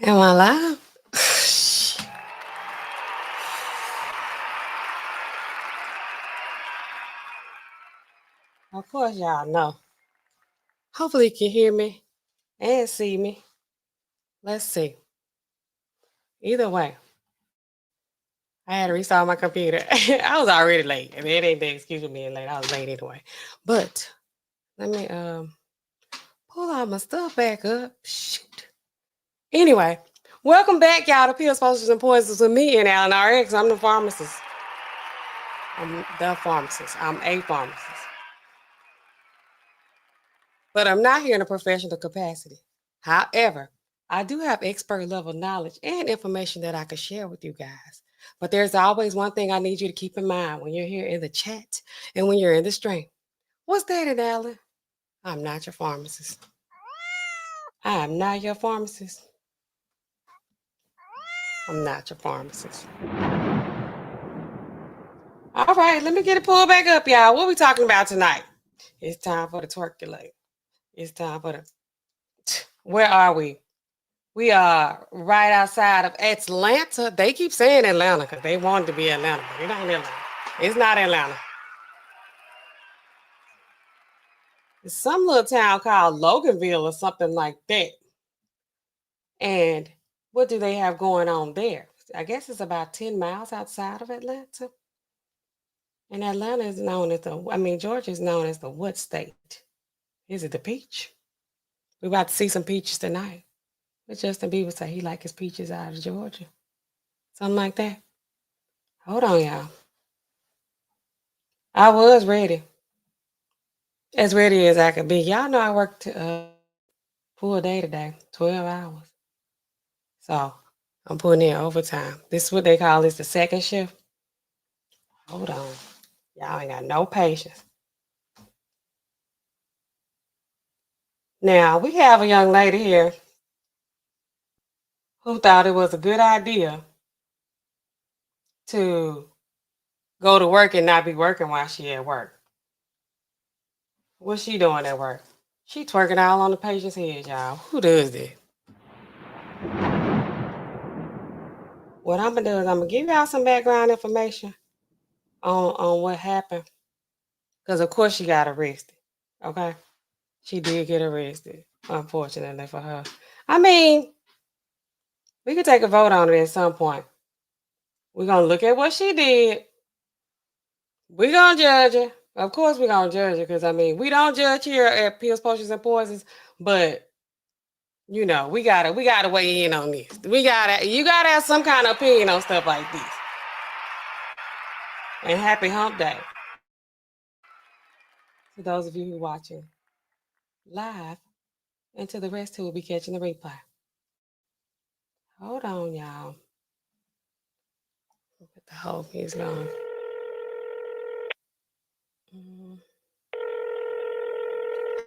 Am I live? Of course, y'all know. Hopefully, you can hear me and see me. Let's see. Either way, I had to restart my computer. I was already late. I mean, it ain't the excuse for being late. I was late anyway. But let me pull all my stuff back up. Shoot. Anyway, welcome back, y'all, to Pills, Posters, and Poisons with me and NAllenRx. I'm the pharmacist. I'm the pharmacist. I'm a pharmacist. But I'm not here in a professional capacity. However, I do have expert level knowledge and information that I can share with you guys. But there's always one thing I need you to keep in mind when you're here in the chat and when you're in the stream. What's that, Allen? I'm not your pharmacist. I am not your pharmacist. I'm not your pharmacist. All right, let me get it pulled back up, y'all. What are we talking about tonight? It's time for the twerkulate. It's time for the... Where are we? We are right outside of Atlanta. They keep saying Atlanta because they want it to be Atlanta, but it ain't Atlanta. It's not Atlanta. It's some little town called Loganville or something like that. And what do they have going on there? I guess it's about 10 miles outside of Atlanta. And Atlanta is known as Georgia is known as the what state? Is it the peach? We're about to see some peaches tonight. But Justin Bieber say he like his peaches out of Georgia. Something like that. Hold on, y'all. I was ready. As ready as I could be. Y'all know I worked full day today, 12 hours. So I'm putting in overtime. This is what they call the second shift. Hold on. Y'all ain't got no patience. Now, we have a young lady here who thought it was a good idea to go to work and not be working while she at work. What's she doing at work? She twerking all on the patient's head, y'all. Who does that? What I'm going to do is I'm going to give y'all some background information on what happened. Because, of course, she got arrested. Okay? She did get arrested, unfortunately for her. I mean, we could take a vote on it at some point. We're going to look at what she did. We're going to judge her. Of course, we're going to judge her because, we don't judge here at Pills, Potions, and Poisons, but, we gotta weigh in on this. You gotta have some kind of opinion on stuff like this. And happy hump day. For those of you who are watching live, and to the rest who will be catching the replay. Hold on, y'all. Put the whole music on.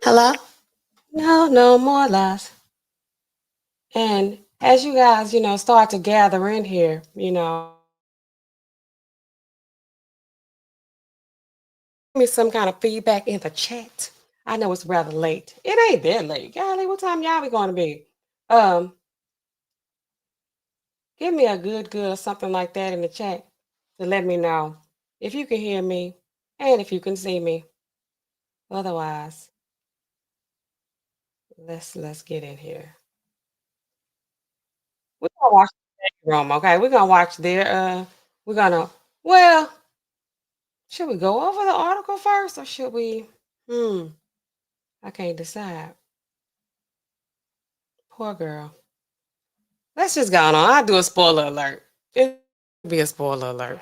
Hello? No more lies. And as you guys, start to gather in here, give me some kind of feedback in the chat. I know it's rather late. It ain't that late. Golly, what time y'all be going to be? Give me a good or something like that in the chat to let me know if you can hear me and if you can see me. Otherwise, let's get in here. We're gonna watch the room, okay? We're gonna watch their should we go over the article first or should we I can't decide. Poor girl. Let's just go on. I'll do a spoiler alert. It'll be a spoiler alert.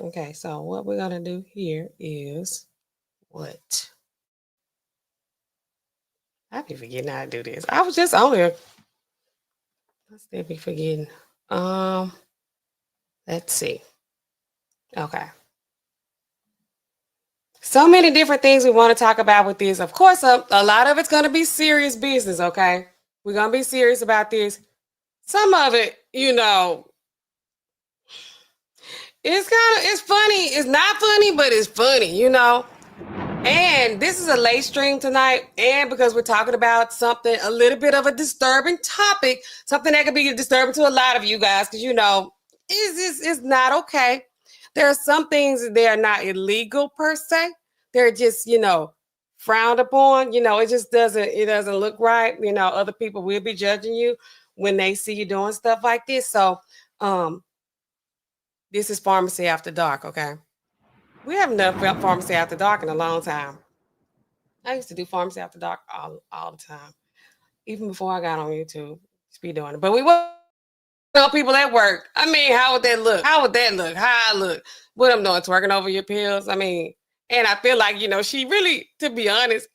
Okay, so what we're gonna do here is what? I be forgetting how to do this. I was just on here. I still be forgetting. Let's see. Okay. So many different things we want to talk about with this. Of course, a lot of it's going to be serious business, okay? We're going to be serious about this. Some of it, It's funny. It's not funny, but it's funny, you know. And this is a late stream tonight, and because we're talking about something, a little bit of a disturbing topic, something that could be disturbing to a lot of you guys, because you know, it's not okay. There are some things that they are not illegal per se. They're just, you know, frowned upon. You know, it doesn't look right. You know, other people will be judging you when they see you doing stuff like this. So, this is Pharmacy After Dark, okay? We haven't done Pharmacy After Dark in a long time. I used to do Pharmacy After Dark all the time, even before I got on YouTube. Just be doing it, but we were people at work. I mean, how would that look? How would that look? How I look? What I'm doing, twerking over your pills? I mean, and I feel like, you know, she really, to be honest,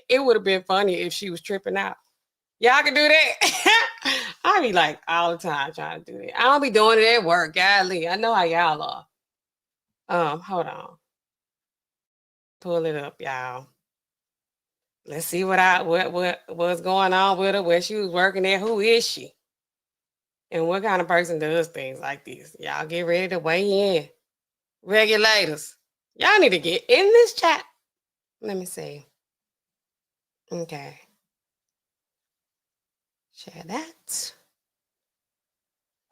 it would have been funny if she was tripping out. Y'all can do that. I be like all the time trying to do that. I don't be doing it at work. Golly, I know how y'all are. Hold on. Pull it up, y'all. Let's see what's going on with her, where she was working at, who is she? And what kind of person does things like this? Y'all get ready to weigh in. Regulators. Y'all need to get in this chat. Let me see. Okay. Share that.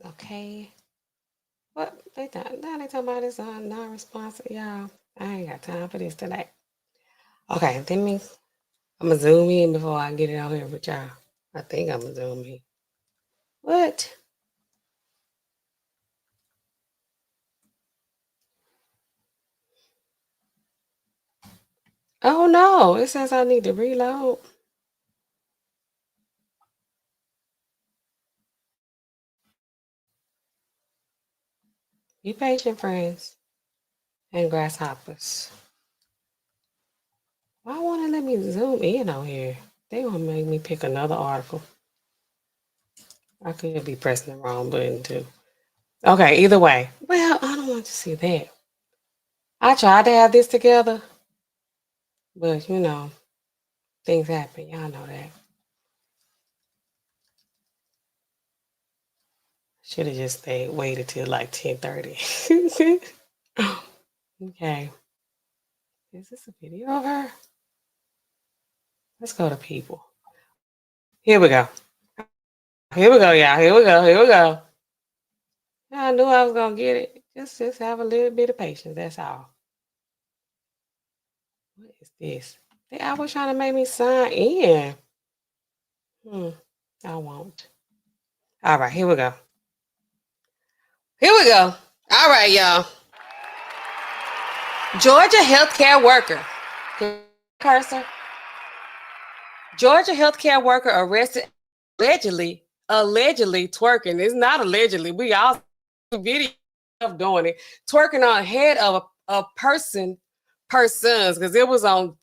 Okay. What they talking about this non-responsive, y'all. I ain't got time for this today. Okay, I'm gonna zoom in before I get it out here with y'all. I think I'm gonna zoom in. What? Oh no, it says I need to reload. Be patient, friends and grasshoppers. Why won't it let me zoom in on here? They gonna make me pick another article. I could be pressing the wrong button too. Okay, either way. Well, I don't want to see that. I tried to have this together, but you know, things happen. Y'all know that. Should have just waited till like 10:30. Okay. Is this a video of her? Let's go to people. Here we go. Here we go, y'all. Here we go. Here we go. I knew I was gonna get it. Just have a little bit of patience. That's all. What is this? They always trying to make me sign in. I won't. All right, here we go. Here we go. All right, y'all. Georgia healthcare worker. Cursor. Georgia healthcare worker arrested allegedly twerking. It's not allegedly. We all see video of doing it. Twerking on head of a persons, because it was on,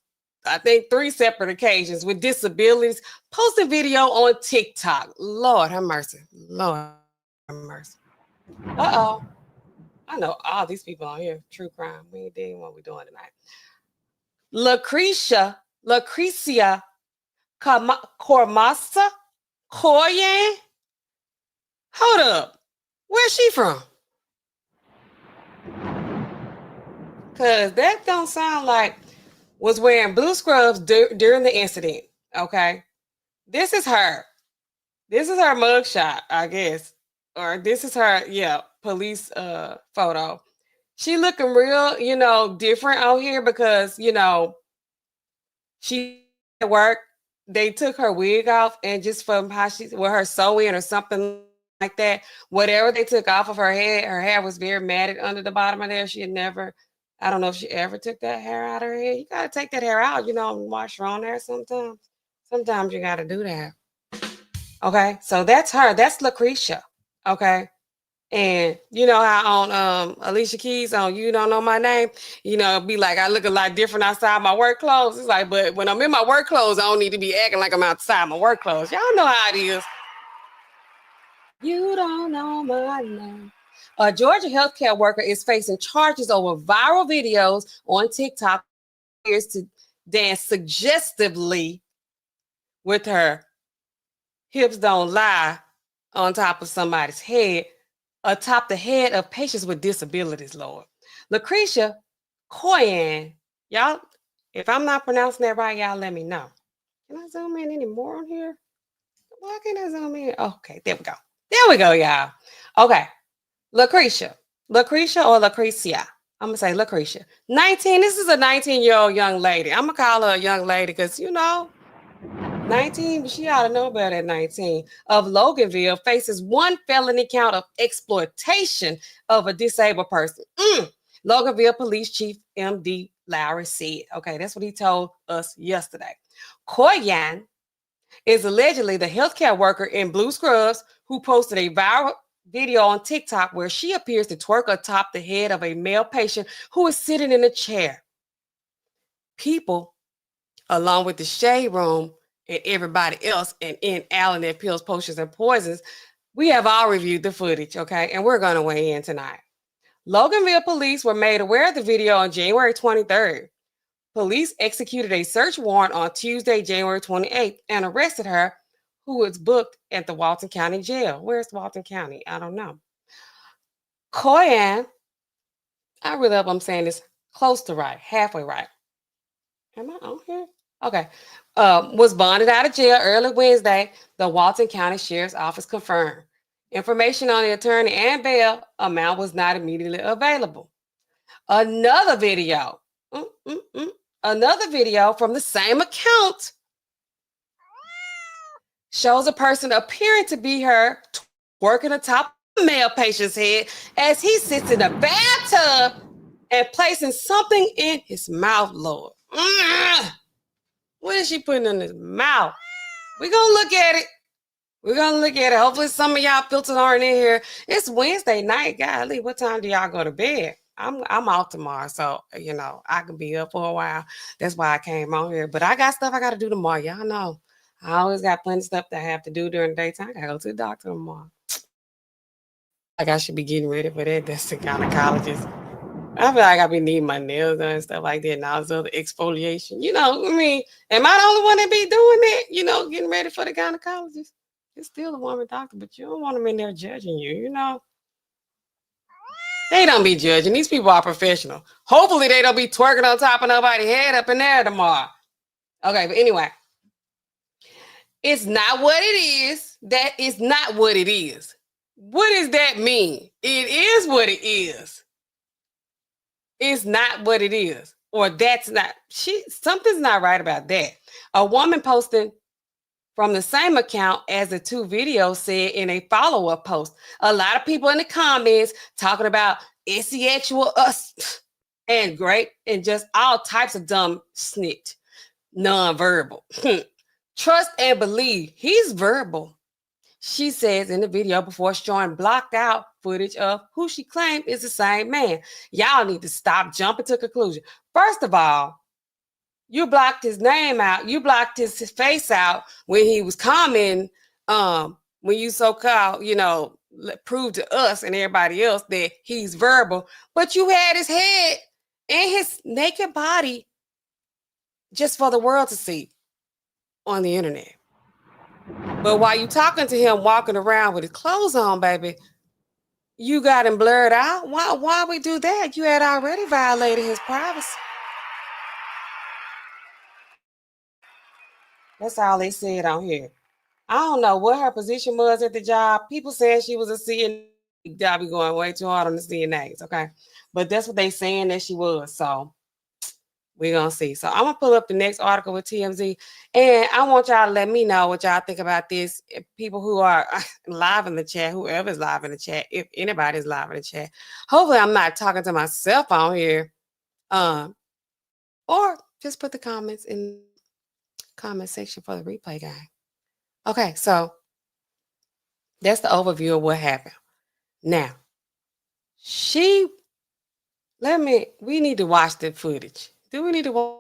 I think, 3 separate occasions with disabilities, posting video on TikTok. Lord have mercy. Lord have mercy. Uh-oh. I know all these people on here. True crime. We ain't doing what we're doing tonight. Lucretia Cormasa Koiyan. Hold up. Where's she from? Because that don't sound like was wearing blue scrubs during the incident. Okay. This is her. This is her mugshot, I guess. Or this is her, police photo. She looking real, you know, different out here because, you know, she at work. They took her wig off, and just from how her sewing or something like that, whatever they took off of her hair was very matted under the bottom of there. She had never, I don't know if she ever took that hair out of her hair. You gotta take that hair out, you know, and wash your own hair sometimes. Sometimes you gotta do that. Okay, so that's her. That's Lucretia. Okay. And you know how on Alicia Keys on You Don't Know My Name, you know, it'd be like I look a lot different outside my work clothes. It's like, but when I'm in my work clothes, I don't need to be acting like I'm outside my work clothes. Y'all know how it is. You don't know my name. A Georgia healthcare worker is facing charges over viral videos on TikTok to dance suggestively with her hips don't lie on top of somebody's head atop the head of patients with disabilities, Lord. Lucretia Koiyan, y'all, if I'm not pronouncing that right, y'all let me know. Can I zoom in any more on here? Why can't I zoom in? Okay, there we go. There we go, y'all. Okay, Lucretia or Lucretia. I'm gonna say Lucretia. 19. This is a 19-year-old young lady. I'm gonna call her a young lady because 19, but she ought to know better at 19. Of Loganville faces one felony count of exploitation of a disabled person. Loganville Police Chief M.D. Lowry said. Okay, that's what he told us yesterday. Koiyan is allegedly the healthcare worker in blue scrubs who posted a viral video on TikTok where she appears to twerk atop the head of a male patient who is sitting in a chair. People, along with the shade room and everybody else, and in Allen and Pills, Potions, and Poisons, we have all reviewed the footage, okay? And we're going to weigh in tonight. Loganville police were made aware of the video on January 23rd. Police executed a search warrant on Tuesday, January 28th, and arrested her, who was booked at the Walton County Jail. Where's Walton County? I don't know. Koiyan, I really hope I'm saying this close to right, halfway right. Am I on here? Okay. Was bonded out of jail early Wednesday, the Walton County Sheriff's Office confirmed. Information on the attorney and bail amount was not immediately available. Another video from the same account shows a person appearing to be her working atop a male patient's head as he sits in a bathtub and placing something in his mouth, Lord. What is she putting in his mouth? We're going to look at it. Hopefully some of y'all filters aren't in here. It's Wednesday night. Golly, what time do y'all go to bed? I'm off tomorrow, so, I can be up for a while. That's why I came on here. But I got stuff I got to do tomorrow. Y'all know. I always got plenty of stuff that I have to do during the daytime. I got to go to the doctor tomorrow. Like I should be getting ready for that. That's the gynecologist. I feel like I be needing my nails done and stuff like that, and all this other exfoliation. Am I the only one that be doing that? Getting ready for the gynecologist. It's still a woman doctor, but you don't want them in there judging you, They don't be judging. These people are professional. Hopefully they don't be twerking on top of nobody's head up in there tomorrow. Okay, but anyway. It's not what it is. That is not what it is. What does that mean? It is what it is. It's not what it is. Or that's not. Something's not right about that. A woman posting from the same account as the two videos said in a follow-up post. A lot of people in the comments talking about sexual us and great and just all types of dumb snit, non-verbal. Trust and believe. He's verbal. She says in the video before showing blocked out footage of who she claimed is the same man. Y'all need to stop jumping to conclusion. First of all, you blocked his name out. You blocked his face out when he was commenting, when you so-called, prove to us and everybody else that he's verbal. But you had his head and his naked body just for the world to see on the internet. But while you talking to him walking around with his clothes on, baby, you got him blurred out. Why we do that? You had already violated his privacy. That's all they said on here. I don't know what her position was at the job. People said she was a CNA. I'll be going way too hard on the CNAs, okay? But that's what they saying that she was. So we're going to see. So I'm going to pull up the next article with TMZ. And I want y'all to let me know what y'all think about this. If people who are live in the chat, whoever's live in the chat, if anybody's live in the chat. Hopefully I'm not talking to myself on here. Or just put the comments in the comment section for the replay guy. Okay, so that's the overview of what happened. Now, we need to watch the footage. Do we need to watch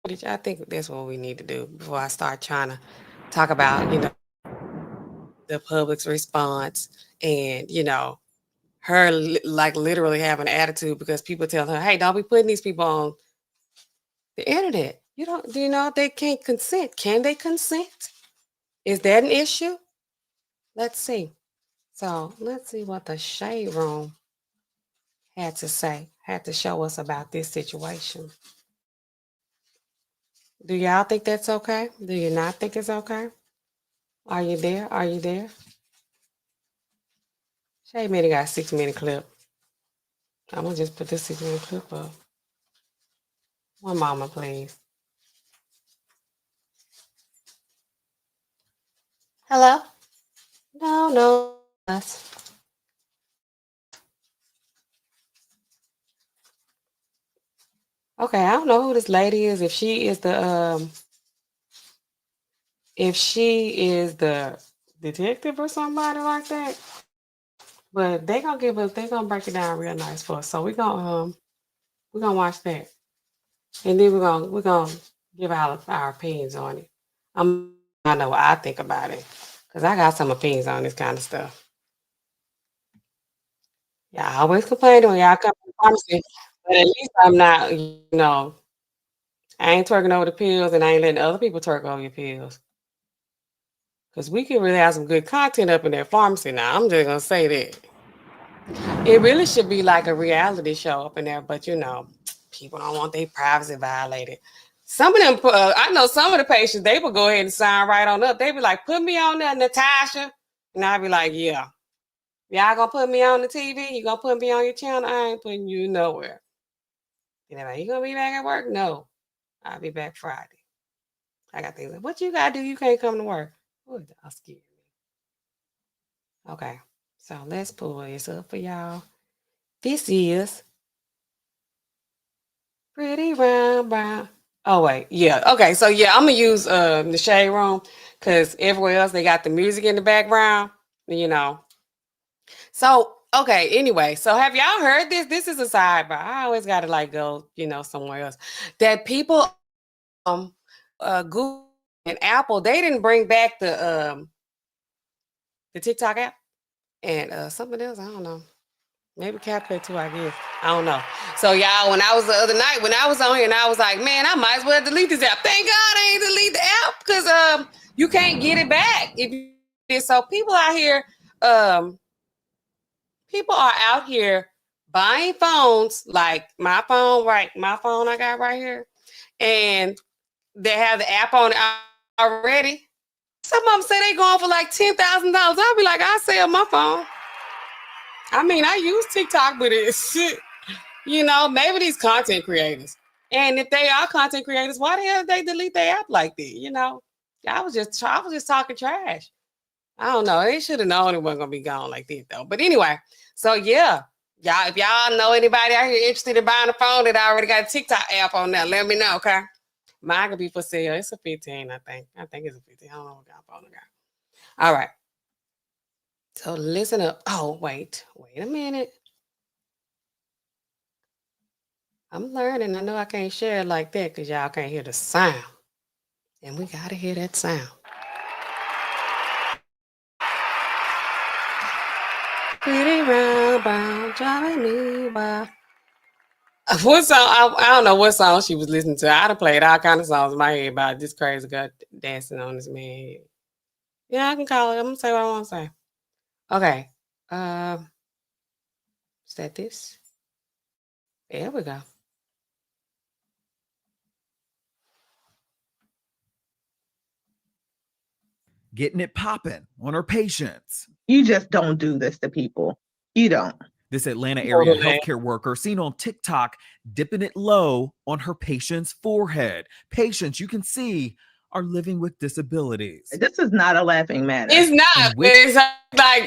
the footage? I think that's what we need to do before I start trying to talk about, the public's response and, her like literally having an attitude because people tell her, hey, don't be putting these people on the internet. Do you know if they can't consent? Can they consent? Is that an issue? Let's see. So let's see what the Shade Room had to say, had to show us about this situation. Do y'all think that's okay? Do you not think it's okay? Are you there? Are you there? Shade Minute got a 6-minute clip. I'm gonna just put this 6-minute clip up. One moment, please. Hello? No. Us. Okay, I don't know who this lady is. If she is the detective or somebody like that. But they gonna break it down real nice for us. So we're gonna watch that. And then we're gonna give our opinions on it. I know what I think about it. Because I got some opinions on this kind of stuff. Y'all always complain when y'all come to the pharmacy, but at least I'm not, I ain't twerking over the pills and I ain't letting other people twerk over your pills. Because we can really have some good content up in that pharmacy now. I'm just going to say that. It really should be like a reality show up in there, but people don't want their privacy violated. Some of them, I know some of the patients, they would go ahead and sign right on up. They be like, put me on there, Natasha. And I'd be like, yeah. Y'all gonna put me on the TV? You gonna put me on your channel? I ain't putting you nowhere. You gonna be back at work? No. I'll be back Friday. I got things like, what you gotta do? You can't come to work. Ooh, y'all scared me. Okay. So let's pull this up for y'all. This is Pretty Round Brown. Oh, wait. Yeah. Okay. So, yeah, I'm going to use the Shade Room because everywhere else they got the music in the background, So, okay. Anyway, so have y'all heard this? This is a sidebar. I always got to go, somewhere else. That people, Google and Apple, they didn't bring back the TikTok app and something else. I don't know. Maybe CapCut too, I guess. I don't know. So y'all, when I was the other night, when I was on here and I was like, man, I might as well delete this app. Thank God I ain't delete the app because you can't get it back. So people out here, people are out here buying phones like my phone I got right here, and they have the app on it already. Some of them say they going for like $10,000. I'll be like, I sell my phone. I mean, I use TikTok, but it's shit. Maybe these content creators. And if they are content creators, why the hell did they delete their app like that? I was just talking trash. I don't know. They should have known it wasn't gonna be gone like that though. But anyway, so yeah. Y'all, if y'all know anybody out here interested in buying a phone that already got a TikTok app on there, let me know, okay? Mine could be for sale. It's a 15, I think. I think it's a 15. I don't know what kind of phone I got. All right. So listen up. Oh, wait a minute. I'm learning. I know I can't share it like that because y'all can't hear the sound. And we got to hear that sound. Pretty round, brown, driving me wild. What song? I don't know what song she was listening to. I'd have played all kind of songs in my head about this crazy girl dancing on this man's head. Yeah, I can call it. I'm going to say what I want to say. Okay. Is that this? There we go. Getting it popping on her patients. You just don't do this to people. You don't. This Atlanta area healthcare worker seen on TikTok dipping it low on her patient's forehead. Patients, you can see, are living with disabilities. This is not a laughing matter. It's not. It's like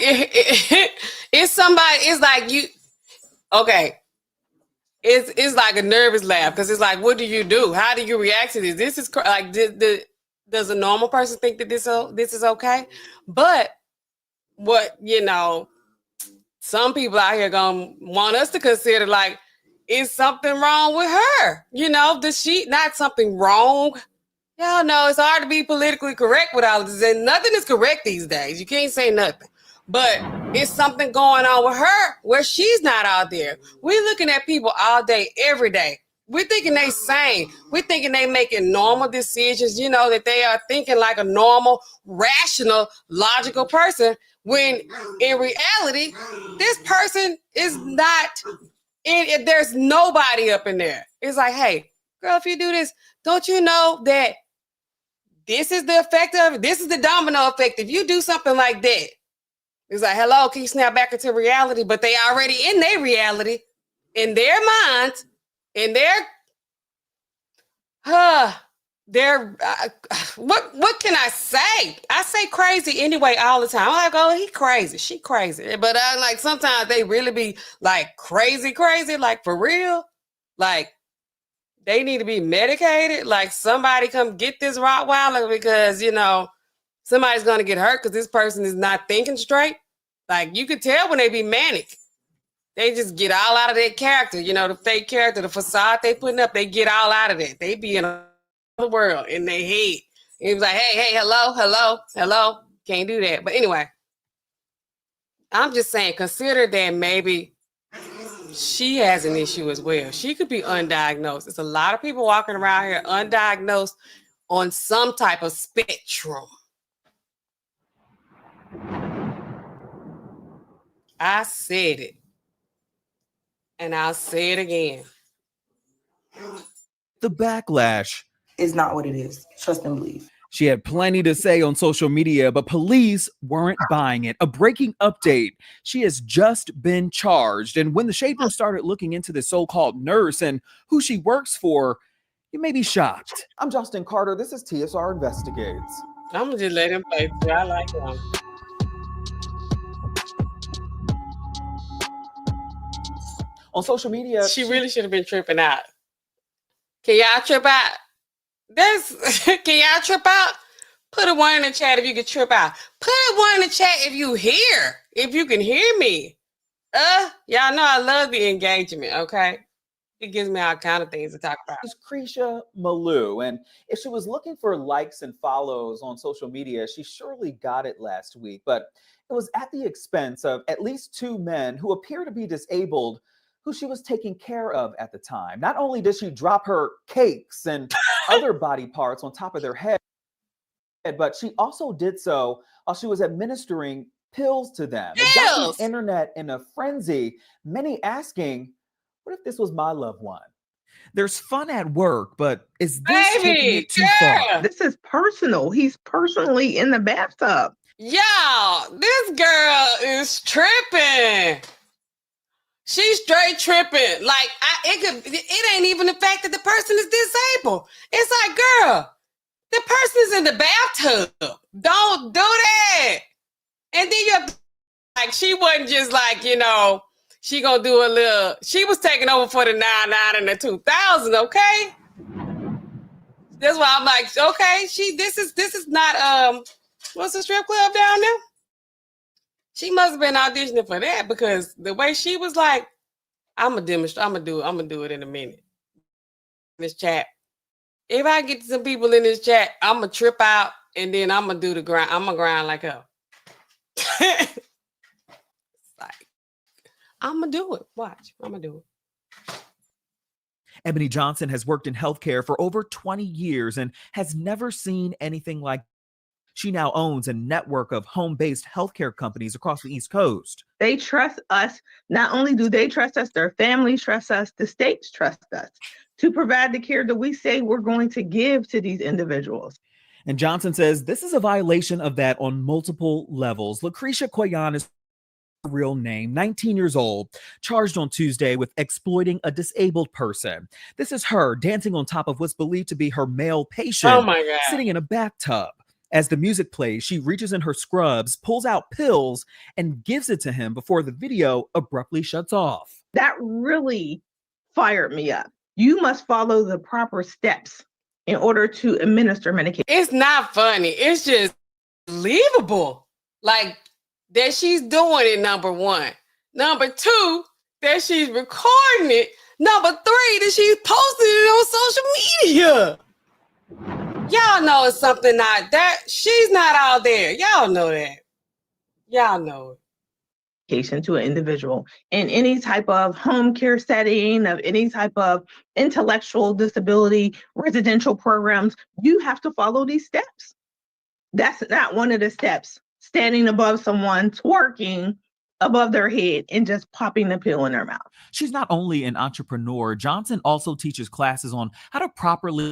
it's somebody. It's like you. Okay. It's like a nervous laugh because it's like, what do you do? How do you react to this? This is like does a normal person think that this is okay? But what some people out here gonna want us to consider like, is something wrong with her? Does she not something wrong? Y'all know it's hard to be politically correct with all of this, and nothing is correct these days. You can't say nothing. But it's something going on with her where she's not out there. We're looking at people all day, every day, we're thinking they sane. We're thinking they making normal decisions, you know, that they are thinking like a normal, rational, logical person, when in reality, this person is not, there's nobody up in there. It's like, hey, girl, if you do this, don't you know that this is the effect of it? This is the domino effect. If you do something like that, it's like, hello, can you snap back into reality? But they already in their reality, in their minds, in their, what can I say? I say crazy anyway all the time. I'm like, oh, he crazy, she crazy. But I like sometimes they really be like crazy, like for real. Like they need to be medicated. Like somebody come get this Rottweiler because, you know, somebody's going to get hurt because this person is not thinking straight. Like you could tell when they be manic. They just get all out of their character. You know, the fake character, the facade they putting up, they get all out of that. They be in another world in their head. It was like, hey, hello. Can't do that. But anyway, I'm just saying, consider that maybe she has an issue as well. She could be undiagnosed. There's a lot of people walking around here undiagnosed on some type of spectrum. I said it. And I'll say it again. The backlash is not what it is. Trust and believe. She had plenty to say on social media, but police weren't buying it. A breaking update. She has just been charged. And when the Shaper started looking into the so-called nurse and who she works for, you may be shocked. I'm Justin Carter. This is TSR Investigates. I'm going to just let him play. I like him. On social media, she really should have been tripping out. Can y'all trip out? Can y'all trip out? Put a one in the chat if you can trip out. Put a one in the chat if you can hear me. Y'all know I love the engagement, okay? It gives me all kind of things to talk about. It's Krisha Malou, and if she was looking for likes and follows on social media, she surely got it last week, but it was at the expense of at least two men who appear to be disabled who she was taking care of at the time. Not only did she drop her cakes and other body parts on top of their head, but she also did so while she was administering pills to them. It got the internet in a frenzy, many asking, what if this was my loved one? There's fun at work, but is this taking it too far? This is personal. He's personally in the bathtub. Y'all, this girl is tripping. She's straight tripping. Like it ain't even the fact that the person is disabled. It's like, girl, the person is in the bathtub. Don't do that. And then you're like, she wasn't just like, you know, she gonna do a little. She was taking over for the 99 and the 2000. Okay, that's why I'm like, okay, this is not what's the strip club down there? She must have been auditioning for that because the way she was like, I'm gonna do it in a minute. This chat. If I get some people in this chat, I'm gonna trip out and then I'm gonna do the grind. I'm gonna grind like her. Like, I'm gonna do it. Watch, I'm gonna do it. Ebony Johnson has worked in healthcare for over 20 years and has never seen anything like. She now owns a network of home-based healthcare companies across the East Coast. They trust us. Not only do they trust us, their families trust us, the states trust us to provide the care that we say we're going to give to these individuals. And Johnson says this is a violation of that on multiple levels. Lucretia Koiyan is her real name, 19 years old, charged on Tuesday with exploiting a disabled person. This is her dancing on top of what's believed to be her male patient, oh my God, sitting in a bathtub. As the music plays, she reaches in her scrubs, pulls out pills, and gives it to him before the video abruptly shuts off. That really fired me up. You must follow the proper steps in order to administer medication. It's not funny. It's just believable. Like that she's doing it, number one. Number two, that she's recording it. Number three, that she's posting it on social media. Y'all know it's something not that. She's not out there. Y'all know that. Y'all know it. medication to an individual in any type of home care setting, of any type of intellectual disability residential programs, you have to follow these steps. That's not one of the steps. Standing above someone, twerking above their head and just popping the pill in their mouth. She's not only an entrepreneur, Johnson also teaches classes on how to properly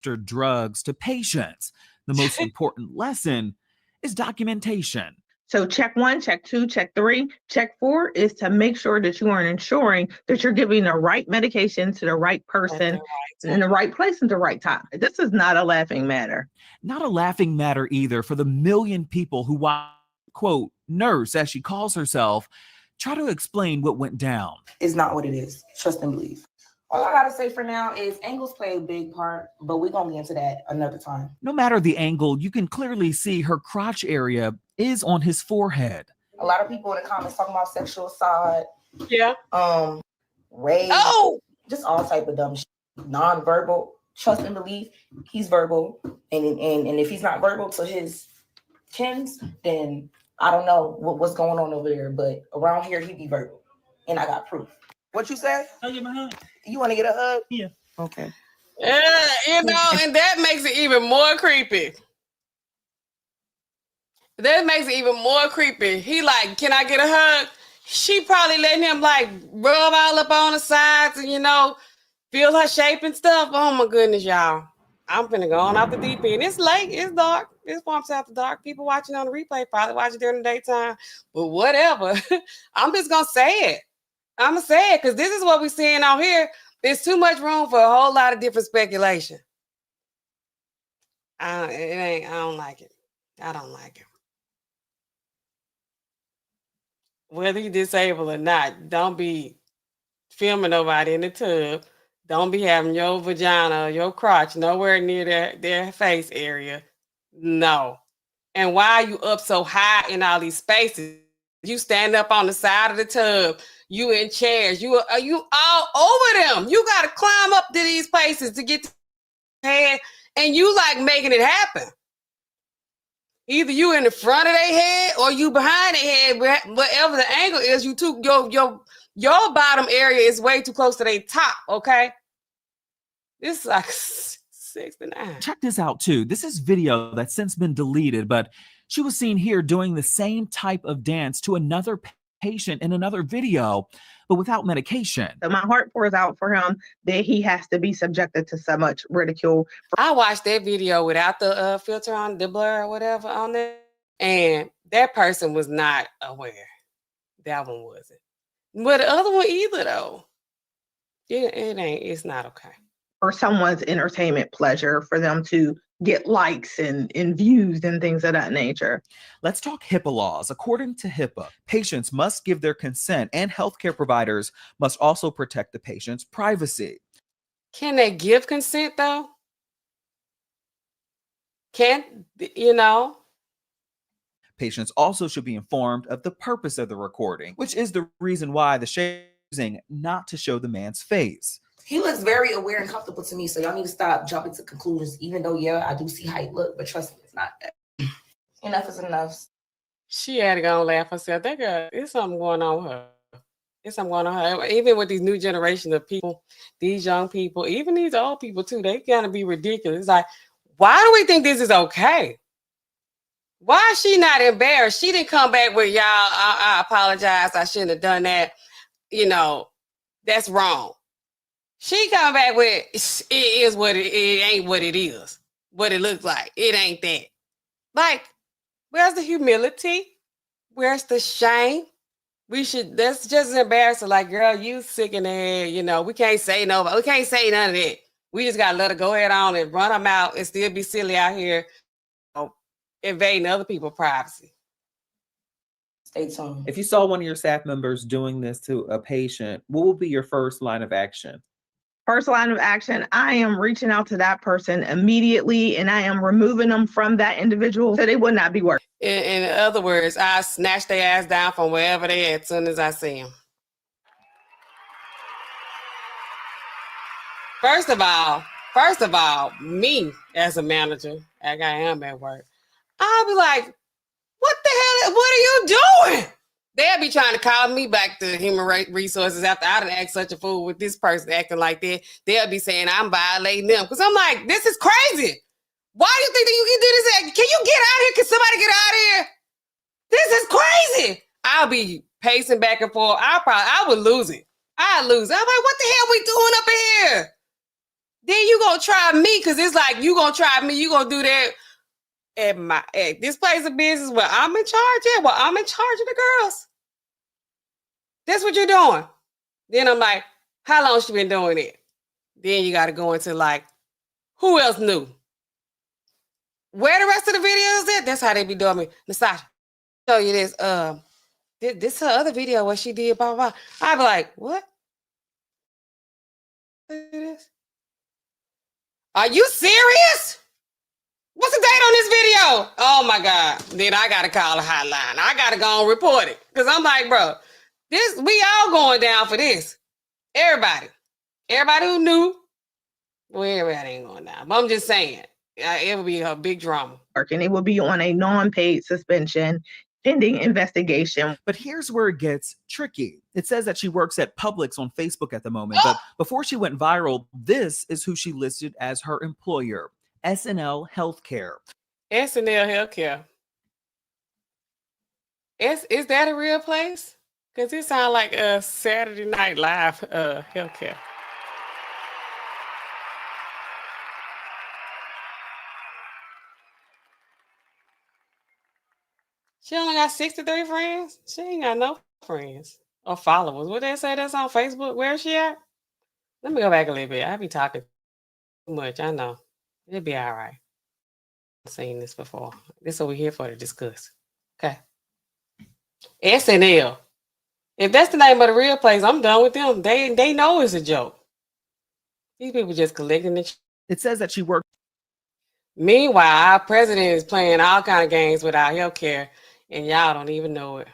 administer drugs to patients. The most important lesson is documentation. So check 1, check 2, check 3, check 4 is to make sure that you are ensuring that you're giving the right medication to the right person in the right place at the right time. This is not a laughing matter. Not a laughing matter either for the million people who watch, quote, nurse, as she calls herself, try to explain what went down. It's not what it is. Trust and believe. All I gotta say for now is angles play a big part, but we're gonna get into that another time. No matter the angle, you can clearly see her crotch area is on his forehead. A lot of people in the comments talking about sexual assault, Yeah. rape, just all type of dumb shit. Non-verbal, trust and believe. He's verbal, and if he's not verbal to his kins, then I don't know what's going on over there. But around here, he be verbal, and I got proof. What you say? I'll give him a hug. You want to get a hug? Yeah. Okay. Yeah, and that makes it even more creepy. That makes it even more creepy. He like, can I get a hug? She probably letting him like rub all up on the sides and feel her shape and stuff. Oh my goodness, y'all. I'm finna go on out the deep end. It's late, it's dark. It's bumps after dark. People watching on the replay probably watching during the daytime. But whatever. I'm just gonna say it. I'm gonna say it because this is what we're seeing out here. There's too much room for a whole lot of different speculation. I don't like it. I don't like it. Whether you're disabled or not, don't be filming nobody in the tub. Don't be having your vagina or your crotch nowhere near their face area. No. And why are you up so high in all these spaces? You stand up on the side of the tub. You in chairs. You all over them. You got to climb up to these places to get to the head, and you like making it happen. Either you in the front of their head or you behind their head. Whatever the angle is, your bottom area is way too close to their top. Okay, this is like 69. Check this out too. This is video that's since been deleted, but she was seen here doing the same type of dance to another patient in another video, but without medication. So my heart pours out for him that he has to be subjected to so much ridicule. I watched that video without the filter on, the blur or whatever on there, and that person was not aware. That one wasn't. But the other one either, though. It's not okay. For someone's entertainment pleasure, for them to get likes and views and things of that nature. Let's talk HIPAA laws. According to HIPAA, patients must give their consent and healthcare providers must also protect the patient's privacy. Can they give consent though? Patients also should be informed of the purpose of the recording, which is the reason why the choosing not to show the man's face. He looks very aware and comfortable to me, so y'all need to stop jumping to conclusions, even though, yeah, I do see how he look, but trust me, it's not that. Enough is enough. She had to go and laugh herself. That girl, there's something going on with her. There's something going on with her. Even with these new generation of people, these young people, even these old people too, they gotta be ridiculous. It's like, why do we think this is okay? Why is she not embarrassed? She didn't come back with, y'all, I apologize, I shouldn't have done that. That's wrong. She come back with, it ain't what it is, what it looks like. It ain't that. Like, where's the humility? Where's the shame? That's just embarrassing. Like, girl, you sick in the head. We can't say no, we can't say none of that. We just got to let her go ahead on and run them out and still be silly out here, invading other people's privacy. Stay tuned. If you saw one of your staff members doing this to a patient, what would be your first line of action? First line of action, I am reaching out to that person immediately and I am removing them from that individual so they would not be working. In other words, I snatch their ass down from wherever they at as soon as I see them. First of all, me as a manager, like I am at work, I'll be like, what the hell? What are you doing? They'll be trying to call me back to human resources after I done act such a fool with this person acting like that. They'll be saying I'm violating them. Because I'm like, this is crazy. Why do you think that you can do this? Can you get out of here? Can somebody get out of here? This is crazy. I'll be pacing back and forth. I would lose it. I'd lose it. I'm like, what the hell we doing up in here? Then you gonna try me, because it's like you gonna try me, you gonna do that at this place of business where I'm in charge at. Well, I'm in charge of the girls. That's what you're doing. Then I'm like, how long she been doing it? Then you got to go into like, who else knew? Where the rest of the videos at? That's how they be doing me. Nastasha, show you this. This her other video where she did blah blah blah. I'd be like, what? Are you serious? What's the date on this video? Oh my God. Then I gotta call a hotline. I gotta go and report it. Cause I'm like, bro, we all going down for this. Everybody who knew, well, everybody ain't going down. But I'm just saying, it would be a big drama. And it will be on a non-paid suspension pending investigation. But here's where it gets tricky. It says that she works at Publix on Facebook at the moment, but before she went viral, this is who she listed as her employer, SNL Healthcare. SNL Healthcare. Is that a real place? Because it sounds like a Saturday Night Live healthcare. She only got 63 friends. She ain't got no friends or followers. What they say that's on Facebook? Where is she at? Let me go back a little bit. I be talking too much. I know. It'll be all right. I've seen this before. This is what we're here for, to discuss. Okay. SNL. If that's the name of the real place, I'm done with them. They know it's a joke. These people just collecting the. It says that she worked. Meanwhile, our president is playing all kind of games with our healthcare, and y'all don't even know it.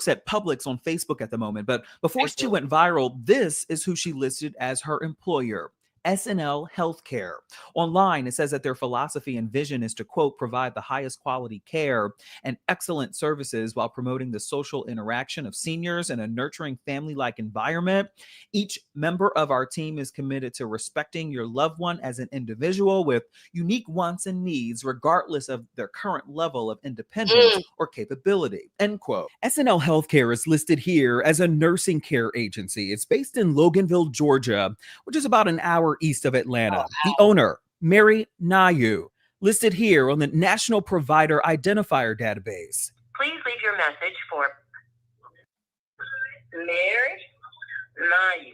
At Publix on Facebook at the moment, but before she went viral, this is who she listed as her employer, SNL Healthcare. Online, it says that their philosophy and vision is to, quote, provide the highest quality care and excellent services while promoting the social interaction of seniors in a nurturing family-like environment. Each member of our team is committed to respecting your loved one as an individual with unique wants and needs, regardless of their current level of independence or capability, end quote. SNL Healthcare is listed here as a nursing care agency. It's based in Loganville, Georgia, which is about an hour east of Atlanta. The owner, Mary Nayu, listed here on the National Provider Identifier Database. Please leave your message for Mary Nayu.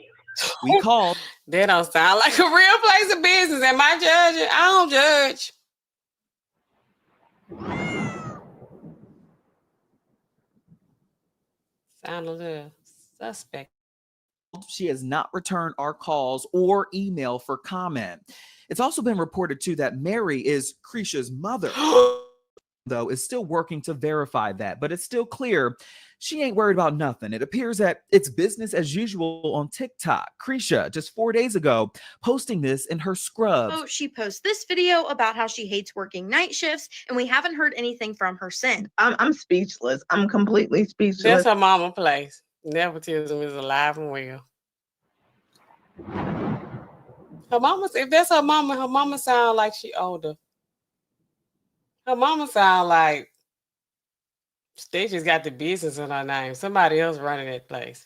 We called. That don't sound like a real place of business. Am I judging? I don't judge. Sound a little suspect. She has not returned our calls or email for comment. It's also been reported too that Mary is Krisha's mother, though is still working to verify that, but it's still clear she ain't worried about nothing. It appears that it's business as usual on TikTok. Krisha, just 4 days ago, posting this in her scrubs. So she posts this video about how she hates working night shifts, and we haven't heard anything from her since. I'm speechless. I'm completely speechless. That's her mama place. Nepotism is alive and well. Her mama, if that's her mama sound like she older. Her mama sound like they just got the business in her name. Somebody else running that place.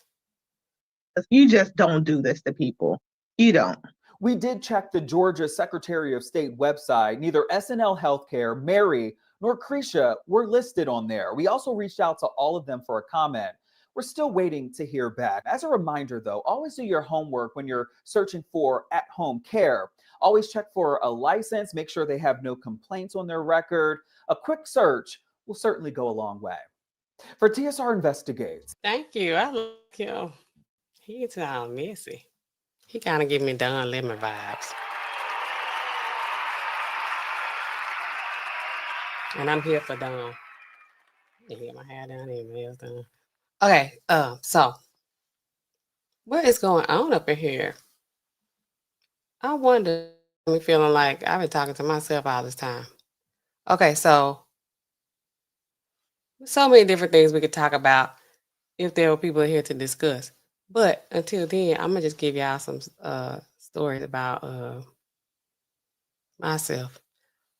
You just don't do this to people. You don't. We did check the Georgia Secretary of State website. Neither SNL Healthcare, Mary, nor Krisha were listed on there. We also reached out to all of them for a comment. We're still waiting to hear back. As a reminder, though, always do your homework when you're searching for at-home care. Always check for a license. Make sure they have no complaints on their record. A quick search will certainly go a long way. For TSR Investigates. Thank you. I like him. He sound messy. He kind of give me Don Lemon vibes. And I'm here for Don. You get my hair down here, my hair's done. Okay, so what is going on up in here? I wonder, me feeling like I've been talking to myself all this time. Okay, so So many different things we could talk about if there were people here to discuss. But until then, I'm gonna just give y'all some stories about myself.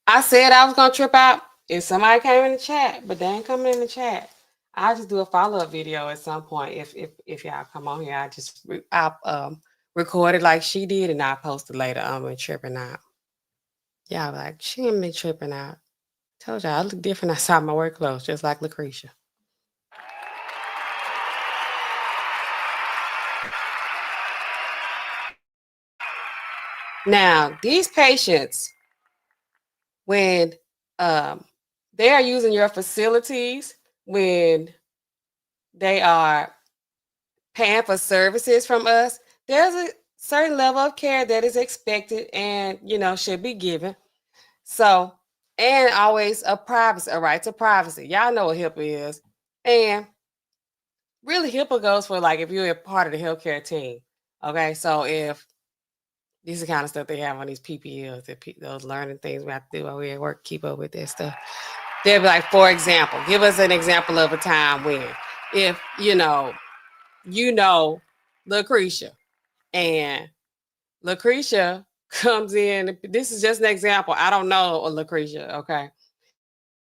I said I was gonna trip out if somebody came in the chat, but they ain't coming in the chat. I'll just do a follow-up video at some point if y'all come on here. I'll record it like she did and I'll post it later. I'm been tripping out. Y'all like, she ain't been tripping out. Told y'all I look different outside my work clothes, just like Lucretia. Now, these patients, when they are using your facilities, when they are paying for services from us, there's a certain level of care that is expected and, you know, should be given. So, and always a right to privacy. Y'all know what HIPAA is. And really, HIPAA goes for like if you're a part of the healthcare team. Okay, so if these are the kind of stuff they have on these PPLs, those learning things we have to do while we're at work, keep up with that stuff. They'll be like, for example, give us an example of a time when, if you know Lucretia, and Lucretia comes in. This is just an example. I don't know Lucretia. Okay,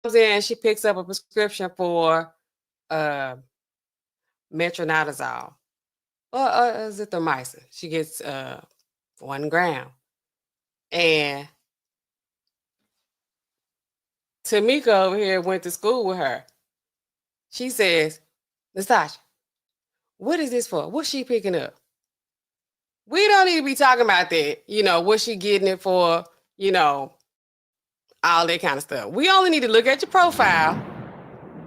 comes in, she picks up a prescription for metronidazole or azithromycin. She gets 1 gram, and Tamika over here went to school with her. She says, Nastasha, what is this for? What's she picking up? We don't need to be talking about that. You know, what's she getting it for? You know, all that kind of stuff. We only need to look at your profile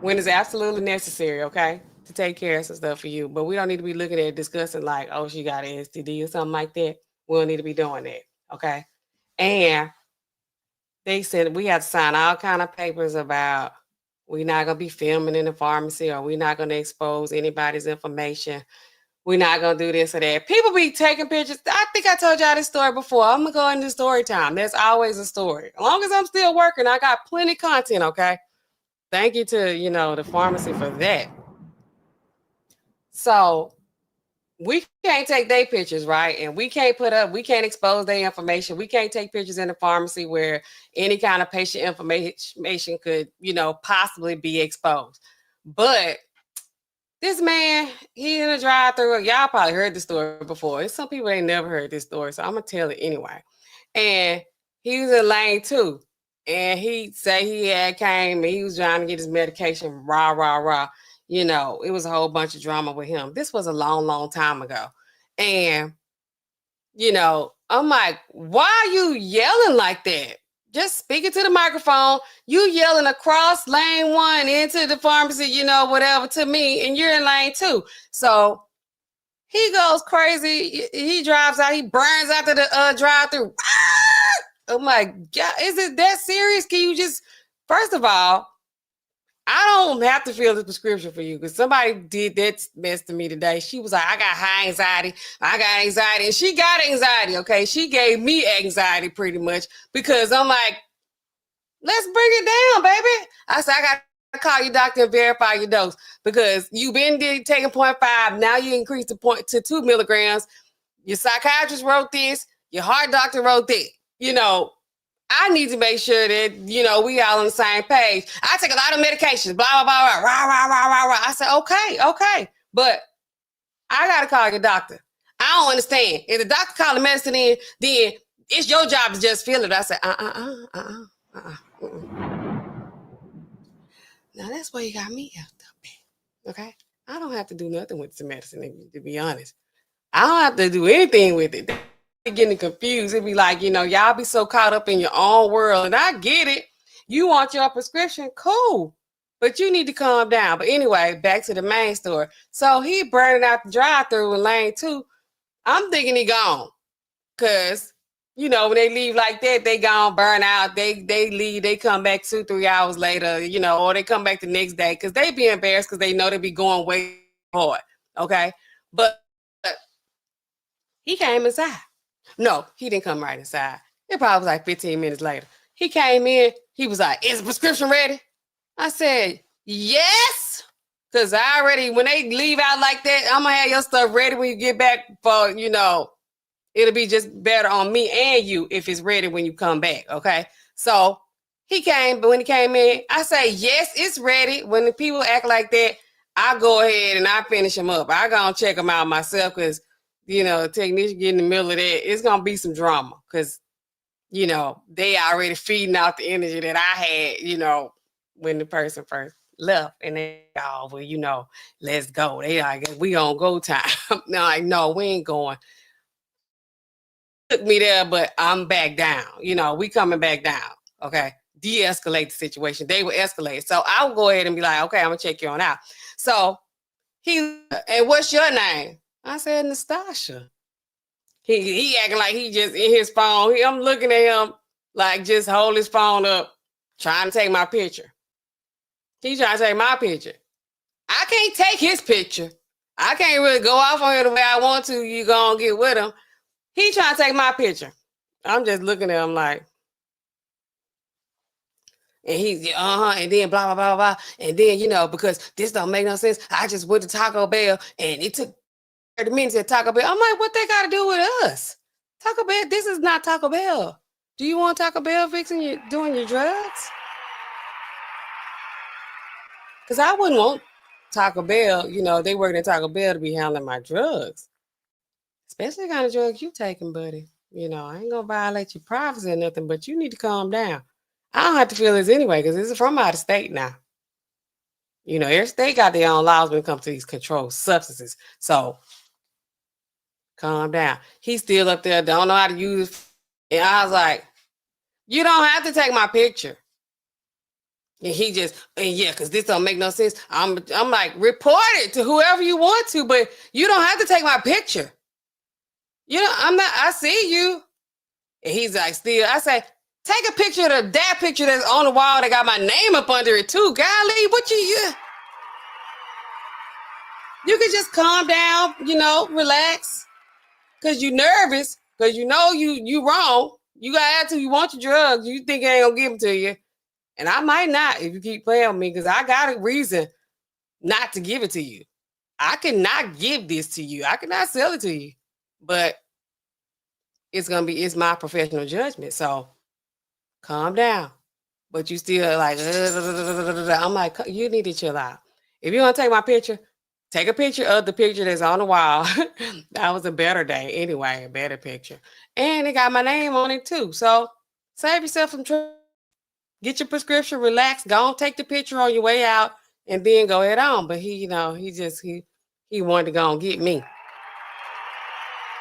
when it's absolutely necessary, okay, to take care of some stuff for you. But we don't need to be looking at discussing like, oh, she got an STD or something like that. We don't need to be doing that, okay? And they said we have to sign all kind of papers about we're not going to be filming in the pharmacy, or we're not going to expose anybody's information. We're not going to do this or that. People be taking pictures. I think I told y'all this story before. I'm going to go into story time. There's always a story. As long as I'm still working, I got plenty of content, okay? Thank you to, you know, the pharmacy for that. So we can't take their pictures, right? And we can't expose their information. We can't take pictures in the pharmacy where any kind of patient information could, you know, possibly be exposed. But this man, he in a drive-through. Y'all probably heard the story before. There's some people ain't never heard this story, so I'm gonna tell it anyway. And he was in lane 2, and he say he had came and he was trying to get his medication. Rah. You know, it was a whole bunch of drama with him. This was a long, long time ago. And, you know, I'm like, why are you yelling like that? Just speaking to the microphone. You yelling across lane 1 into the pharmacy, you know, whatever, to me, and you're in lane 2. So he goes crazy. He drives out. He burns out to the drive-through. Oh my God, is it that serious? Can you just, first of all, I don't have to fill the prescription for you, because somebody did that mess to me today. She was like, I got high anxiety. I got anxiety. And she got anxiety, okay? She gave me anxiety pretty much, because I'm like, let's bring it down, baby. I said, I got to call your doctor and verify your dose, because you've been taking 0.5. Now you increased to 2 milligrams. Your psychiatrist wrote this. Your heart doctor wrote that. You know, I need to make sure that, you know, we all on the same page. I take a lot of medications, blah, blah, blah, rah. I said, okay. But I got to call your doctor. I don't understand. If the doctor called the medicine in, then it's your job to just fill it. I said, Now that's why you got me out there, okay? I don't have to do nothing with the medicine, to be honest. I don't have to do anything with it. Getting confused. It'd be like, you know, y'all be so caught up in your own world, and I get it. You want your prescription, cool, but you need to calm down. But anyway, back to the main story. So he burning out the drive-through in lane 2. I'm thinking he gone, because you know, when they leave like that, they gone, burn out. They leave, they come back 2-3 hours later, you know, or they come back the next day, because they be embarrassed, because they know they be going way hard. Okay, but he came inside. No, he didn't come right inside. It probably was like 15 minutes later. He came in. He was like, is the prescription ready? I said, Yes. Because I already, when they leave out like that, I'm going to have your stuff ready when you get back for, it'll be just better on me and you if it's ready when you come back. Okay. So he came, but when he came in, I say, yes, it's ready. When the people act like that, I go ahead and I finish them up. I go and check them out myself because, the technician get in the middle of that. It's going to be some drama because, they already feeding out the energy that I had, when the person first left. And they, oh, well, let's go. They like, we on go time. No, like, no, we ain't going. Took me there, but I'm back down. We coming back down. Okay. De-escalate the situation. They will escalate. So I'll go ahead and be like, okay, I'm gonna check you on out. So and what's your name? I said, Nastasha. He acting like he just in his phone. I'm looking at him like just hold his phone up, trying to take my picture. He's trying to take my picture. I can't take his picture. I can't really go off on him the way I want to. You gonna get with him. He trying to take my picture. I'm just looking at him like, and he's and then blah blah blah blah, and then because this don't make no sense. I just went to Taco Bell and it took 30 minutes at Taco Bell. I'm like, what they got to do with us? Taco Bell, this is not Taco Bell. Do you want Taco Bell doing your drugs? Because I wouldn't want Taco Bell, they work at Taco Bell to be handling my drugs. Especially the kind of drugs you taking, buddy. I ain't gonna violate your privacy or nothing, but you need to calm down. I don't have to feel this anyway, because this is from out of state now. Every state got their own laws when it comes to these controlled substances. So calm down. He's still up there, don't know how to use. And I was like, you don't have to take my picture. And he just, because this don't make no sense. I'm like, report it to whoever you want to, but you don't have to take my picture. I see you. And he's like, still, I say, take a picture of that picture that's on the wall that got my name up under it too. Golly, what you can just calm down, relax. Because you're nervous, because you wrong. You got attitude, you want your drugs, you think I ain't gonna give them to you. And I might not if you keep playing with me, because I got a reason not to give it to you. I cannot give this to you. I cannot sell it to you. But it's my professional judgment. So calm down. But you still like, I'm like, you need to chill out. If you want to take my picture, take a picture of the picture that's on the wall. That was a better day anyway, a better picture. And it got my name on it too. So save yourself some trouble. Get your prescription, relax, go and take the picture on your way out, and then go head on. But he wanted to go and get me.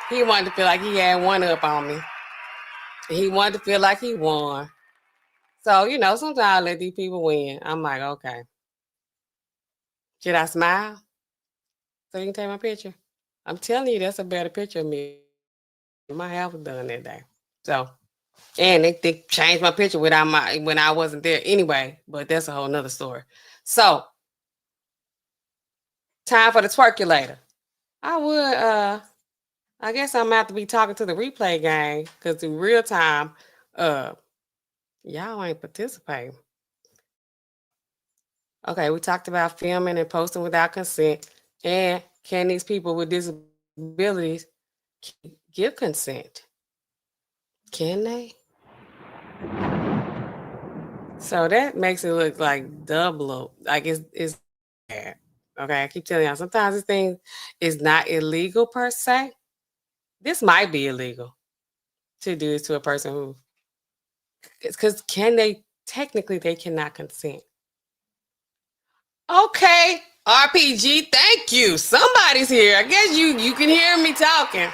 He wanted to feel like he had one up on me. He wanted to feel like he won. So, sometimes I let these people win. I'm like, okay. Should I smile so you can take my picture? I'm telling you, that's a better picture of me. My hair was done that day. So, and they changed my picture when I wasn't there anyway, but that's a whole nother story. So, time for the twerkulator. I guess I'm gonna have to be talking to the replay gang, because in real time, y'all ain't participating. Okay, we talked about filming and posting without consent. And can these people with disabilities give consent? Can they? So that makes it look like double, like it's bad. Okay, I keep telling y'all, sometimes this thing is not illegal per se. This might be illegal to do this to a person who, because technically they cannot consent. Okay, RPG, thank you. Somebody's here. I guess you can hear me talking.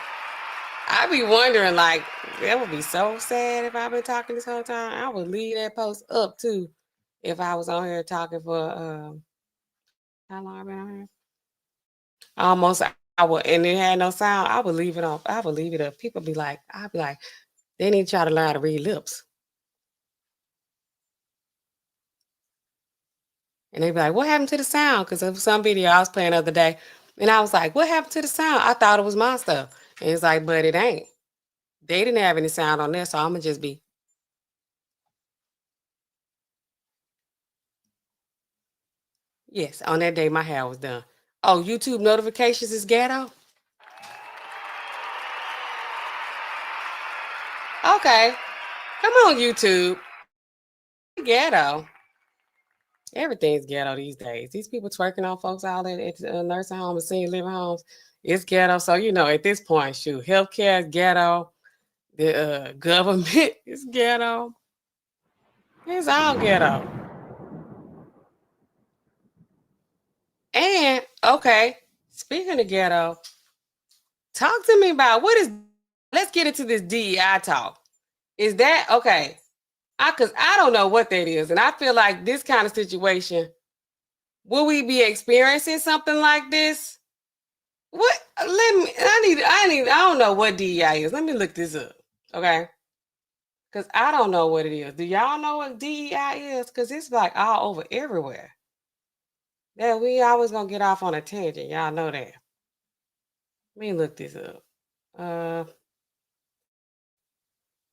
I be wondering, like, that would be so sad if I've been talking this whole time. I would leave that post up too if I was on here talking for how long I've been on here? Almost an hour, and it had no sound. I would leave it off. I would leave it up. People be like, I'd be like, they need to try to learn how to read lips. And they'd be like, what happened to the sound? Because of some video I was playing the other day. And I was like, what happened to the sound? I thought it was my stuff. And it's like, but it ain't. They didn't have any sound on there, so I'm going to just be. Yes, on that day my hair was done. Oh, YouTube notifications is ghetto? Okay. Come on, YouTube. Ghetto. Everything's ghetto these days. These people twerking on folks out at nursing homes and senior living homes. It's ghetto. So, at this point, shoot, healthcare is ghetto. The government is ghetto. It's all ghetto. And, okay, speaking of ghetto, talk to me about let's get into this DEI talk. Is that, okay, because I don't know what that is. And I feel like this kind of situation, will we be experiencing something like this? What? I don't know what DEI is. Let me look this up, okay? Because I don't know what it is. Do y'all know what DEI is? Because it's like all over everywhere. Yeah, we always gonna get off on a tangent. Y'all know that. Let me look this up.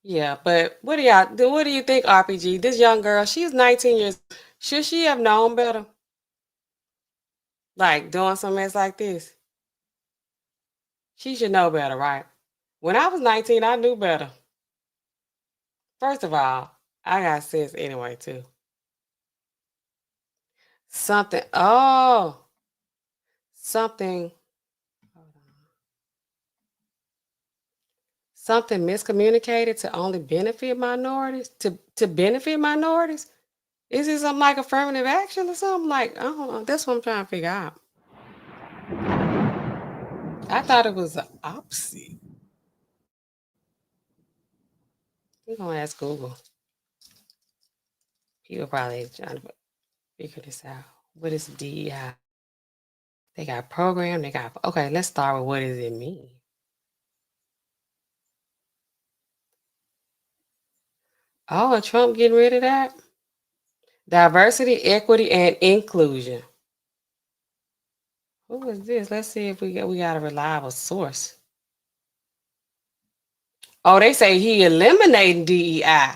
Yeah, but what do you think, RPG? This young girl, she's 19 years. Should she have known better? Like doing some mess like this? She should know better, right? When I was 19, I knew better. First of all, I got sense anyway, too. Something miscommunicated to only benefit minorities, to benefit minorities? Is it something like affirmative action or something? Like, I don't know. That's what I'm trying to figure out. I thought it was the opposite. We're going to ask Google. People probably trying to figure this out. What is DEI? They got program. Okay, let's start with what does it mean? Oh, Trump getting rid of that? Diversity, equity, and inclusion. Who is this? Let's see if we got a reliable source. Oh, they say he eliminating DEI.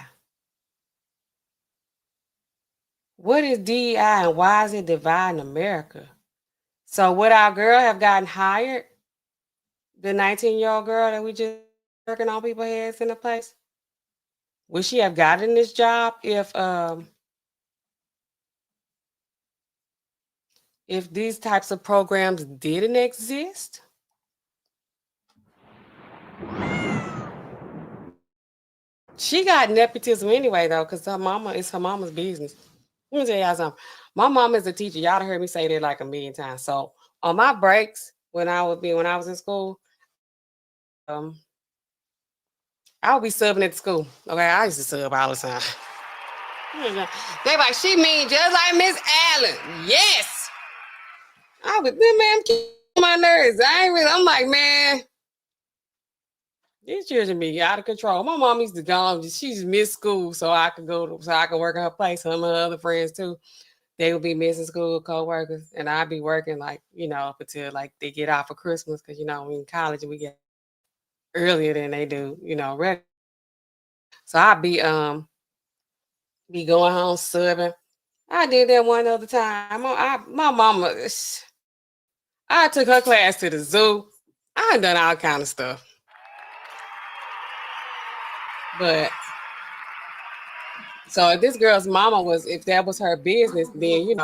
What is DEI and why is it dividing America? So would our girl have gotten hired? The 19-year-old girl that we just working on people's heads in a place? Would she have gotten this job if these types of programs didn't exist? She got nepotism anyway, though, because it's her mama's business. Let me tell y'all something. My mom is a teacher. Y'all heard me say that like a million times. So on my breaks, when I was in school, I would be subbing at the school. Okay, I used to sub all the time. They like, she mean just like Miss Allen. Yes. I was, man, keep my nerves. I'm like, man, these children be out of control. My mom used to go, she just missed school so I could work at her place. Some of her other friends too. They would be missing school, co-workers, and I'd be working like, up until like they get off for Christmas, because we in college we get earlier than they do, regular. So I'd be going home subbing. I did that one other time. My mama, I took her class to the zoo. I done all kind of stuff. But so if this girl's mama if that was her business, then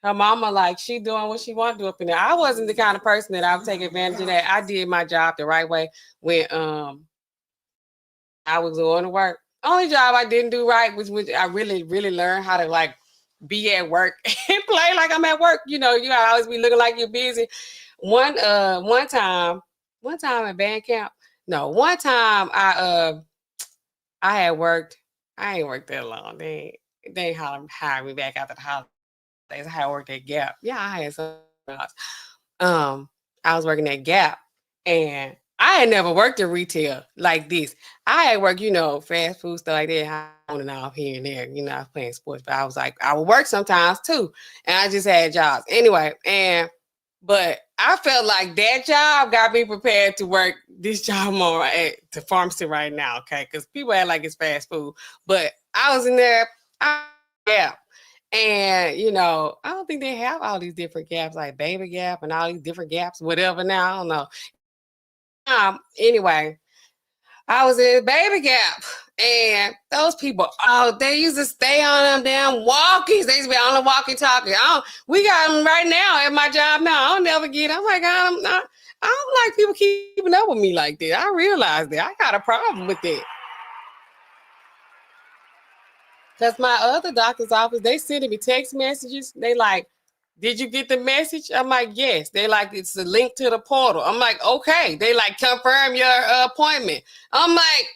her mama, like, she doing what she want to do up in there. I wasn't the kind of person that I would take advantage of that. I did my job the right way when I was going to work. Only job I didn't do right was when I really, really learned how to like be at work and play like I'm at work. You gotta always be looking like you're busy. One time at band camp. No, one time I had worked. I ain't worked that long. They ain't hired me back after the holidays. I had worked at Gap. Yeah, I had some else. I was working at Gap, and I had never worked in retail like this. I had worked, fast food stuff like that, on and off here and there. I was playing sports, but I was like, I would work sometimes too, and I just had jobs anyway. But I felt like that job got me prepared to work this job more at the pharmacy right now, okay? Because people act like it's fast food, but I was in there, yeah. And you know, I don't think they have all these different gaps, like baby gap and all these different gaps, whatever. Now I don't know. Anyway, I was in baby gap, and those people, oh, they used to stay on them damn walkies. They used to be on the walkie-talkie. We got them right now at my job now. I'll never get. I'm like, I don't like people keeping up with me like that. I realized that I got a problem with it. Because my other doctor's office, they sending me text messages. They like, did you get the message? I'm like, yes. They like, it's a link to the portal. I'm like, okay. They like, confirm your appointment. I'm like,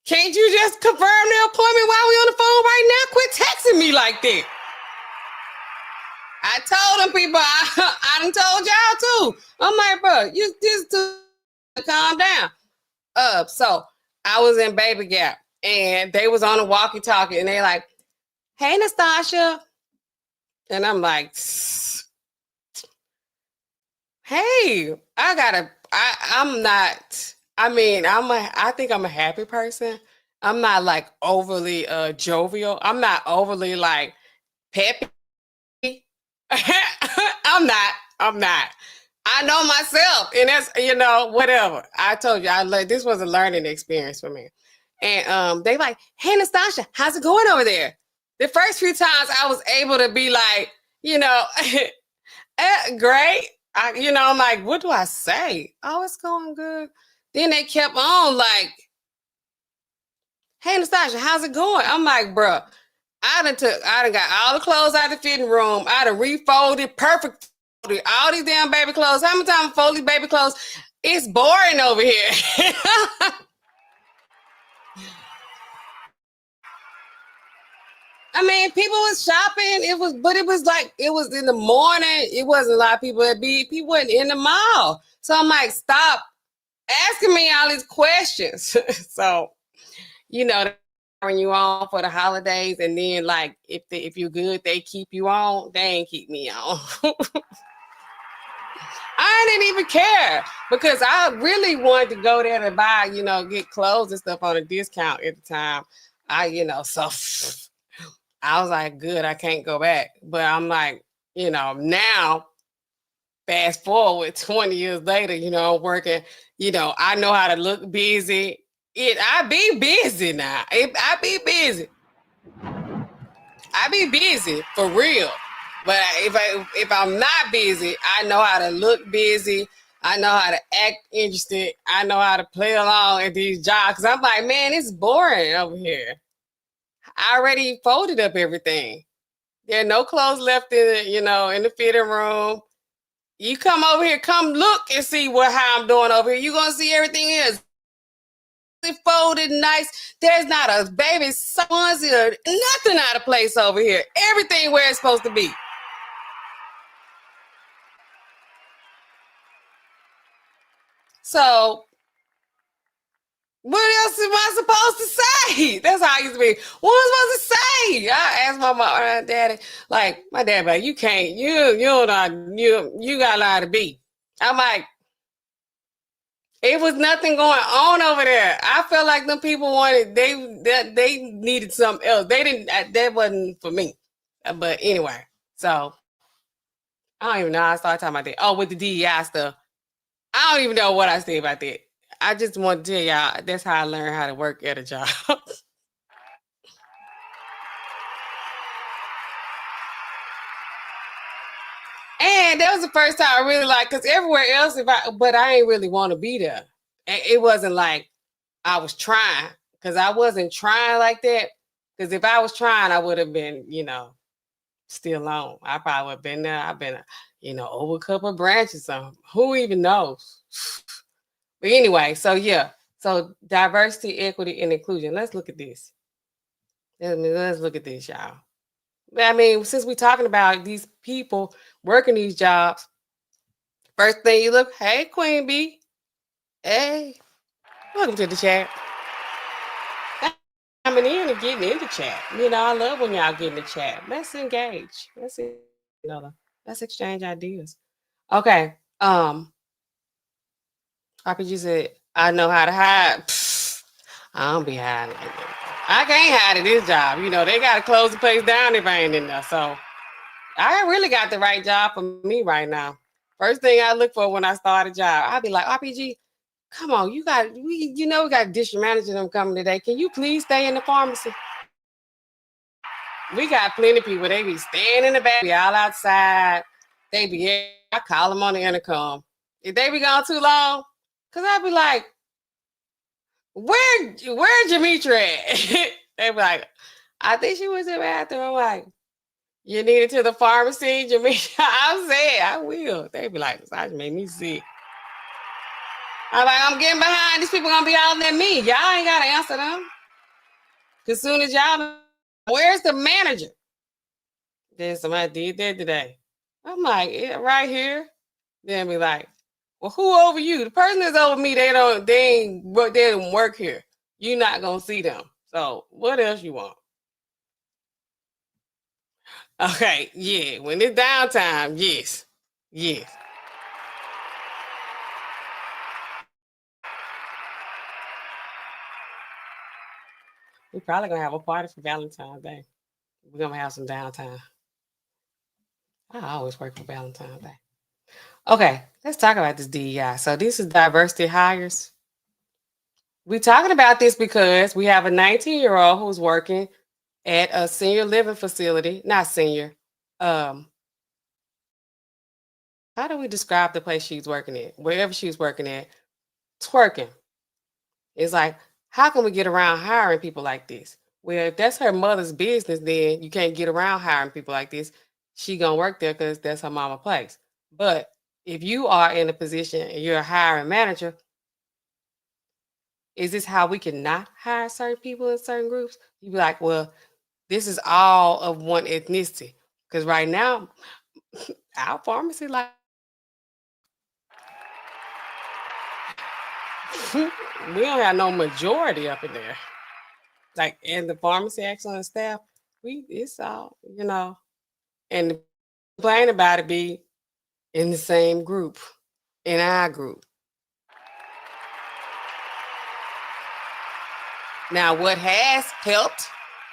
can't you just confirm the appointment while we on the phone right now? Quit texting me like that. I told them people, I done told y'all too. I'm like, bro, you just calm down. So I was in baby gap, and they was on a walkie-talkie, and they like, hey, Nastasia. And I'm like, hey, I'm not, I think I'm a happy person. I'm not like overly jovial. I'm not overly like peppy. I'm not. I know myself, and that's, you know, whatever. I told you, this was a learning experience for me. And they like, hey, Nastasia, how's it going over there? The first few times I was able to be like, you know, great. I'm like, what do I say? Oh, it's going good. Then they kept on like, hey, Nastasia, how's it going? I'm like, bro, I done got all the clothes out of the fitting room. I done refolded, perfect, all these damn baby clothes. How many times I fold these baby clothes? It's boring over here. I mean, people was shopping. It was in the morning. It wasn't a lot of people people wasn't in the mall. So I'm like, stop asking me all these questions. So, you know, when you on for the holidays, and then like if you're good, they keep you on. They ain't keep me on. I didn't even care, because I really wanted to go there to buy, get clothes and stuff on a discount at the time. So I was like, good, I can't go back. But I'm like, now fast forward 20 years later, I'm working, I know how to look busy. I be busy now. I be busy. I be busy for real. But if I'm not busy, I know how to look busy. I know how to act interested. I know how to play along at these jobs. Cause I'm like, man, it's boring over here. I already folded up everything. There are no clothes left in the fitting room. You come over here, come look and see how I'm doing over here. You're gonna see everything is folded nice. There's not a baby onesie or nothing out of place over here. Everything where it's supposed to be. So what else am I supposed to say? That's how I used to be. What am I supposed to say? I asked my daddy, like, my dad, like, you can't, you got a lot to be. I'm like, it was nothing going on over there. I felt like them people wanted, they needed something else. They didn't, that wasn't for me. But anyway, so I don't even know how I started talking about that. Oh, with the DEI stuff. I don't even know what I said about that. I just want to tell y'all, that's how I learned how to work at a job. And that was the first time I really because everywhere else, but I ain't really want to be there. It wasn't like I was trying, because I wasn't trying like that. Because if I was trying, I would have been, still on. I probably would have been there. I've been, over a couple of branches. So who even knows? But anyway, so yeah. So diversity, equity, and inclusion. Let's look at this. Let's look at this, y'all. I mean, since we're talking about these people working these jobs, first thing you look, hey, Queen Bee. Hey, welcome to the chat. Coming in and getting in the chat. I love when y'all get in the chat. Let's engage. Let's exchange ideas. Okay. RPG said, I know how to hide. I don't be hiding like that. I can't hide at this job. You know, they got to close the place down if I ain't in there. So I really got the right job for me right now. First thing I look for when I start a job, I'll be like, RPG, come on, we got district manager them coming today. Can you please stay in the pharmacy? We got plenty of people. They be staying in the back, be all outside. They be, I call them on the intercom. If they be gone too long, because I be like, where Jamitra at? They be like, I think she was in the bathroom. I'm like, you need it to the pharmacy, Jamitra? I said, I will. They be like, Sergeant made me sick. I'm like, I'm getting behind. These people gonna be all at me. Y'all ain't gotta answer them. As soon as y'all, where's the manager? Then somebody did that today. I'm like, yeah, right here. Then be like, well, who over you? The person that's over me, they don't work here. You're not gonna see them. So what else you want? Okay, yeah. When it's downtime, yes. Yes. We're probably gonna have a party for Valentine's Day. We're gonna have some downtime. I always work for Valentine's Day. Okay, let's talk about this DEI. So this is diversity hires. We're talking about this because we have a 19-year-old who's working at a senior living facility, not senior. How do we describe the place she's working at? Wherever she's working at, twerking. It's like, how can we get around hiring people like this? Well, if that's her mother's business, then you can't get around hiring people like this. She gonna work there because that's her mama place. But if you are in a position and you're a hiring manager, is this how we can not hire certain people in certain groups? You be like, well, this is all of one ethnicity. Because right now, our pharmacy, like, we don't have no majority up in there. Like, and the pharmacy excellent staff, it's all, and the complain about it be in the same group, in our group. Now, what has helped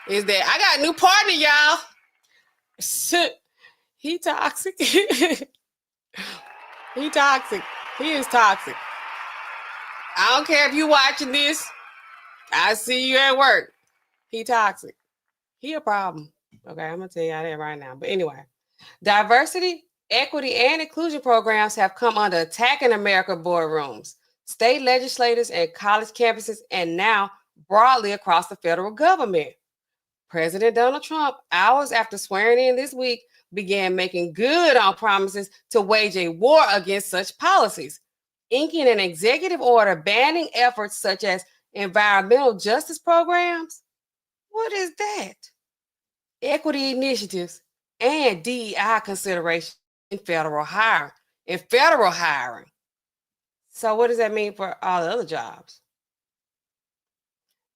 is that I got a new partner, y'all. He toxic. He toxic. He is toxic. I don't care if you watching this. I see you at work. He toxic. He a problem. Okay, I'm gonna tell you that right now. But anyway, diversity, equity, and inclusion programs have come under attack in America boardrooms, state legislators, and college campuses, and now broadly across the federal government. President Donald Trump, hours after swearing in this week, began making good on promises to wage a war against such policies, inking an executive order banning efforts such as environmental justice programs. What is that? Equity initiatives and DEI consideration in federal hiring. So what does that mean for all the other jobs?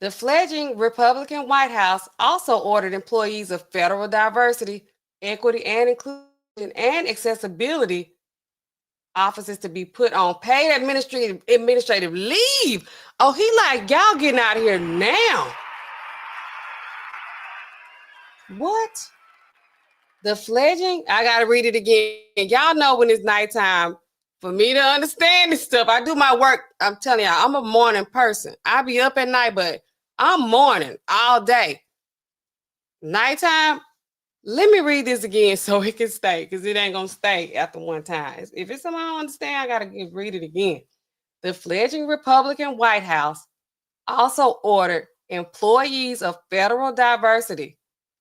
The fledgling Republican White House also ordered employees of federal diversity, equity, and inclusion and accessibility offices to be put on paid administrative leave. Oh, he like, y'all getting out of here now. What? The fledgling, I gotta read it again. Y'all know when it's nighttime, for me to understand this stuff, I do my work. I'm telling y'all, I'm a morning person. I be up at night, but I'm morning all day. Nighttime, let me read this again so it can stay, because it ain't gonna stay after one time. If it's something I don't understand, I gotta read it again. The fledgling Republican White House also ordered employees of federal diversity,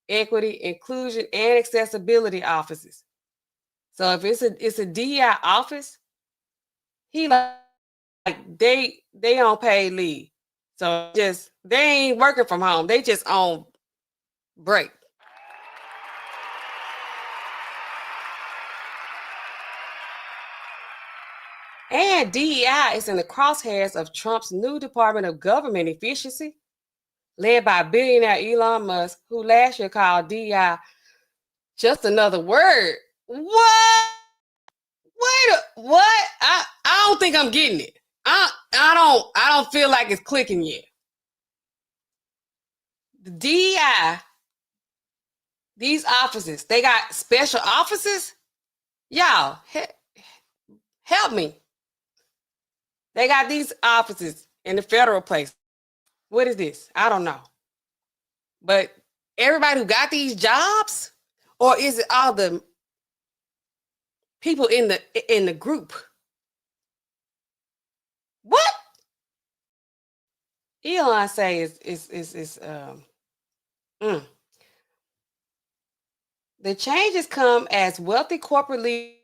equity, inclusion, and accessibility offices. So if it's a DEI office, he like they on paid leave. So they ain't working from home. They just on break. And DEI is in the crosshairs of Trump's new Department of Government Efficiency, led by billionaire Elon Musk, who last year called DEI just another word. What? What? I don't think I'm getting it. I don't feel like it's clicking yet. The DEI, these offices, they got special offices. Y'all, help me. They got these offices in the federal place. What is this? I don't know. But everybody who got these jobs, or is it all the people in the group? What? Elon say is the changes come as wealthy corporate leader,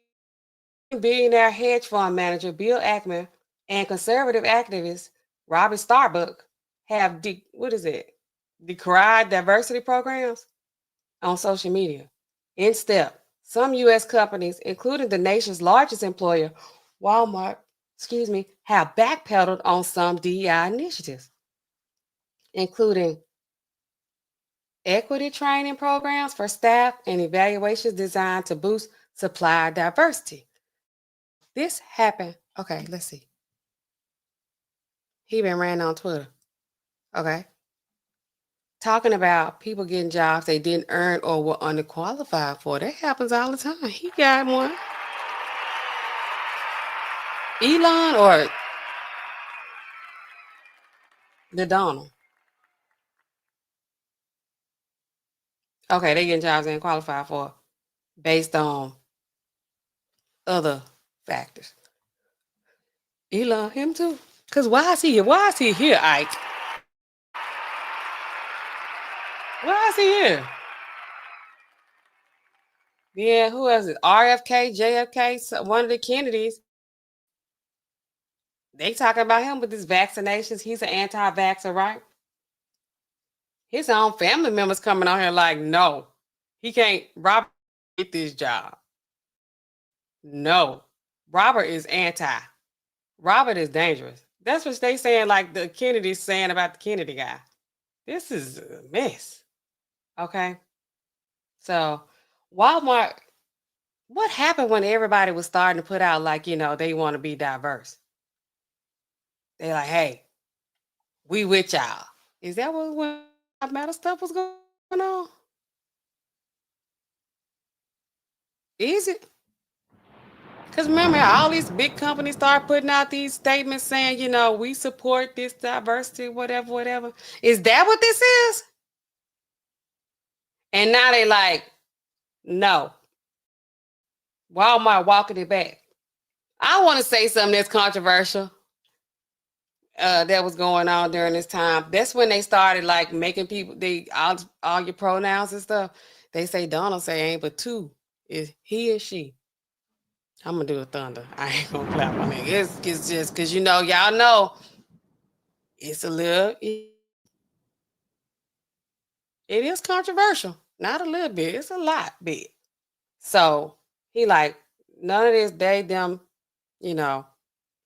billionaire hedge fund manager Bill Ackman and conservative activist Robert Starbuck have decried diversity programs on social media. In step, some U.S. companies, including the nation's largest employer, Walmart, have backpedaled on some DEI initiatives, including equity training programs for staff and evaluations designed to boost supplier diversity. This happened. Okay, let's see. He been ranting on Twitter. Okay. Talking about people getting jobs they didn't earn or were underqualified for. That happens all the time. He got one. Elon or the Donald? Okay, they getting jobs they ain't qualified for based on other factors. Elon, him too. Because why is he here? Why is he here, Ike? Why is he here? Yeah, who else is it? RFK, JFK, one of the Kennedys. They talking about him with his vaccinations. He's an anti-vaxxer, right? His own family members coming on here like, no, he can't. Robert get this job. No, Robert is anti. Robert is dangerous. That's what they saying, like the Kennedys saying about the Kennedy guy. This is a mess. Okay. So Walmart, what happened when everybody was starting to put out like, they want to be diverse? They like, hey, we with y'all. Is that what when matter stuff was going on? Is it? Because remember, all these big companies start putting out these statements saying, we support this diversity, whatever, whatever. Is that what this is? And now they like, no. Walmart walking it back. I want to say something that's controversial that was going on during this time. That's when they started like making people, all your pronouns and stuff. They say Donald say ain't but two. Is he or she? I'm gonna do a thunder. I ain't gonna clap on it. It's just because y'all know it's a little. It is controversial. Not a little bit. It's a lot bit. So he like none of this they them,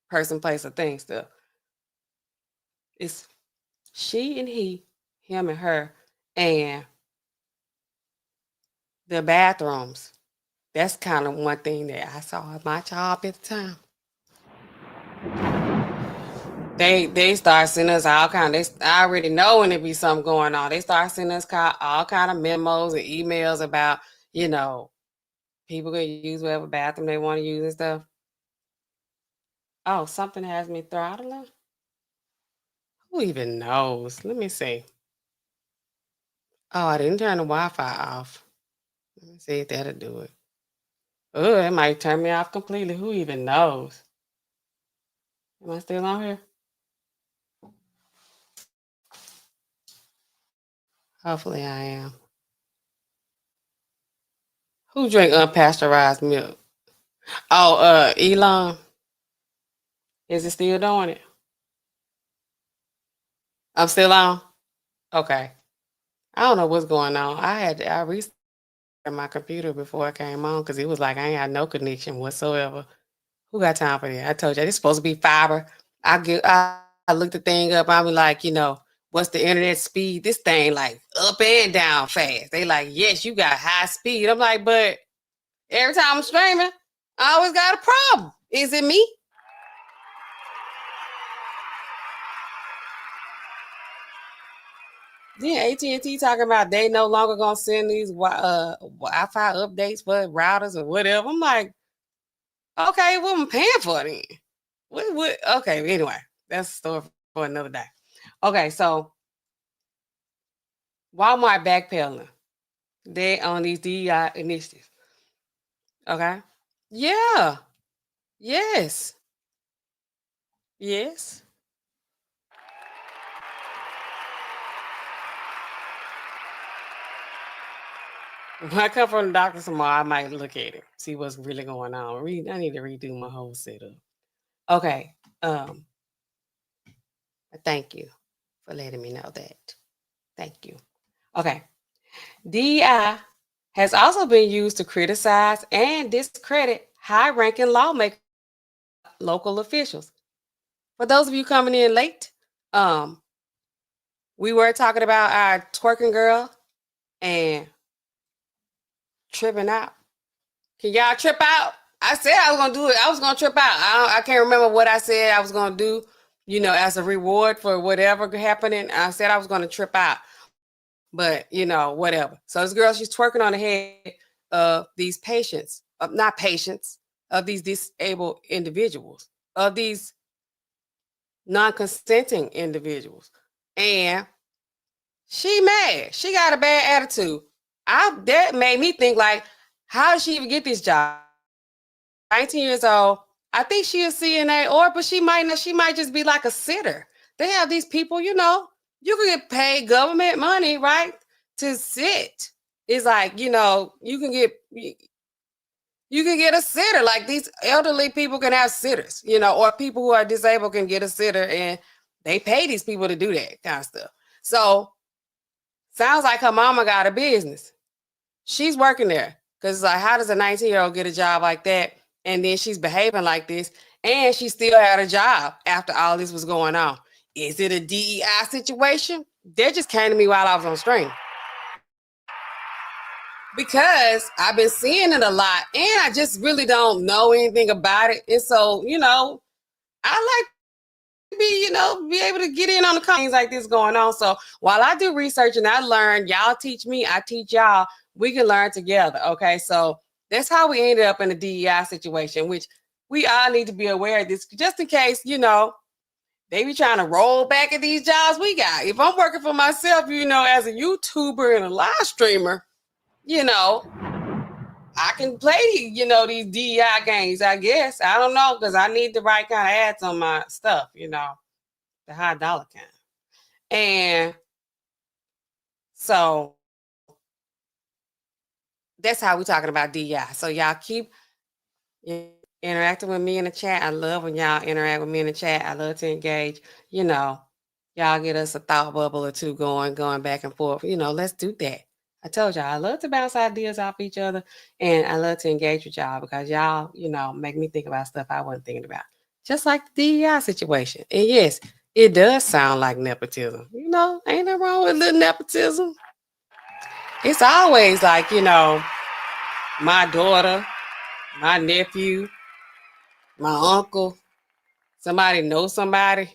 person, place, or thing stuff. It's she and he, him and her, and the bathrooms. That's kind of one thing that I saw at my job at the time. They start sending us all kind of, I already know when there be something going on. They start sending us all kind of memos and emails about, people can use whatever bathroom they want to use and stuff. Oh, something has me throttling? Who even knows? Let me see. Oh, I didn't turn the Wi-Fi off. Let me see if that'll do it. Oh, it might turn me off completely. Who even knows? Am I still on here? Hopefully I am. Who drink unpasteurized milk? Oh, Elon. Is it still doing it? I'm still on? Okay. I don't know what's going on. I restarted my computer before I came on because it was like I ain't had no connection whatsoever. Who got time for that? I told you, it's supposed to be fiber. I looked the thing up. I was like, what's the internet speed? This thing like up and down fast. They like, yes, you got high speed. I'm like, but every time I'm streaming, I always got a problem. Is it me? Then AT&T talking about they no longer gonna send these Wi-Fi updates for routers or whatever. I'm like, okay, what am I paying for then? What? Okay, anyway, that's a story for another day. Okay, so Walmart backpedaling. They on these DEI initiatives. Okay. Yeah. Yes. Yes. When I come from the doctor tomorrow, I might look at it, see what's really going on. I need to redo my whole setup. Okay. Thank you for letting me know that. Thank you. Okay. DEI has also been used to criticize and discredit high-ranking lawmakers, local officials. For those of you coming in late, we were talking about our twerking girl and tripping out. Can y'all trip out? I said I was gonna do it. I was gonna trip out. I can't remember what I said I was gonna do. You know, as a reward for whatever happening, I said I was gonna trip out. But you know, whatever. So this girl, she's twerking on the head of these patients, not patients, of these disabled individuals, of these non-consenting individuals, and she mad. She got a bad attitude. That made me think like, how did she even get this job? 19 years old. I think she is CNA, but she might not. She might just be like a sitter. They have these people, you know, you can get paid government money, right, to sit. It's like, you know, you can get a sitter. Like these elderly people can have sitters, you know, or people who are disabled can get a sitter, and they pay these people to do that kind of stuff. So sounds like her mama got a business. She's working there because it's like, how does a 19-year-old get a job like that? And then she's behaving like this, and she still had a job after all this was going on. Is it a DEI situation? That just came to me while I was on stream. Because I've been seeing it a lot, and I just really don't know anything about it. And so, you know, I like to be able to get in on the things like this going on. So while I do research and I learn, y'all teach me, I teach y'all, we can learn together. Okay, so that's how we ended up in the DEI situation, which we all need to be aware of this, just in case, you know, they be trying to roll back at these jobs we got. If I'm working for myself, you know, as a YouTuber and a live streamer, you know, I can play, you know, these DEI games, I guess. I don't know, because I need the right kind of ads on my stuff, you know, the high dollar kind. And so that's how we're talking about DEI. So y'all keep interacting with me in the chat. I love when y'all interact with me in the chat. I love to engage. You know, y'all get us a thought bubble or two going back and forth. You know, let's do that. I told y'all I love to bounce ideas off each other, and I love to engage with y'all because y'all, you know, make me think about stuff I wasn't thinking about. Just like the DEI situation. And yes, it does sound like nepotism. You know, ain't nothing wrong with a little nepotism. It's always like, you know, my daughter, my nephew, my uncle, somebody knows somebody.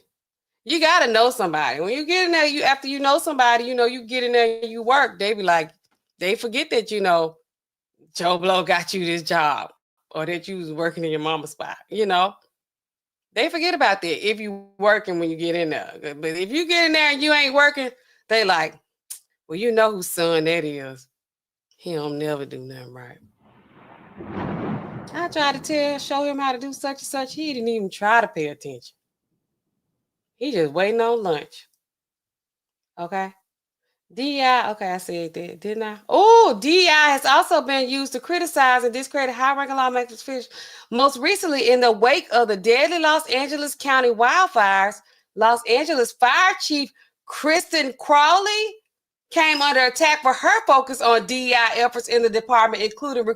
You got to know somebody. When you get in there, after you know somebody, you know, you get in there and you work, they be like, they forget that, you know, Joe Blow got you this job or that you was working in your mama's spot, you know. They forget about that if you working when you get in there. But if you get in there and you ain't working, they like, well, you know whose son that is. He don't never do nothing right. I tried to show him how to do such and such. He didn't even try to pay attention. He just waiting on lunch. Okay. DEI, okay, I said that, didn't I? Oh, DEI has also been used to criticize and discredit high-ranking lawmakers. Most recently, in the wake of the deadly Los Angeles County wildfires, Los Angeles Fire Chief Kristen Crowley came under attack for her focus on DEI efforts in the department, including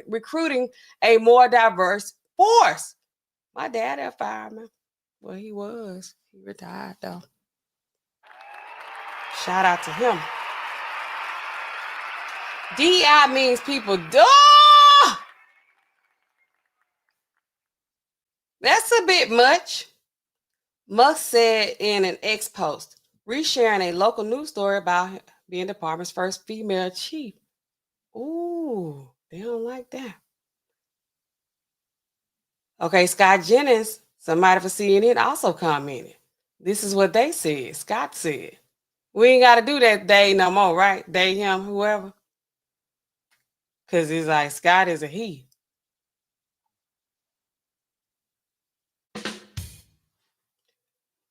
recruiting a more diverse force. My dad, a fireman. Well, he was. He retired, though. Shout out to him. DEI means people do. That's a bit much. Musk said in an X post, resharing a local news story about being the department's first female chief. Ooh, they don't like that. Okay, Scott Jennings, somebody for CNN, also commented. This is what they said. Scott said, we ain't got to do that they no more, right? They, him, whoever. Because he's like, Scott is a he.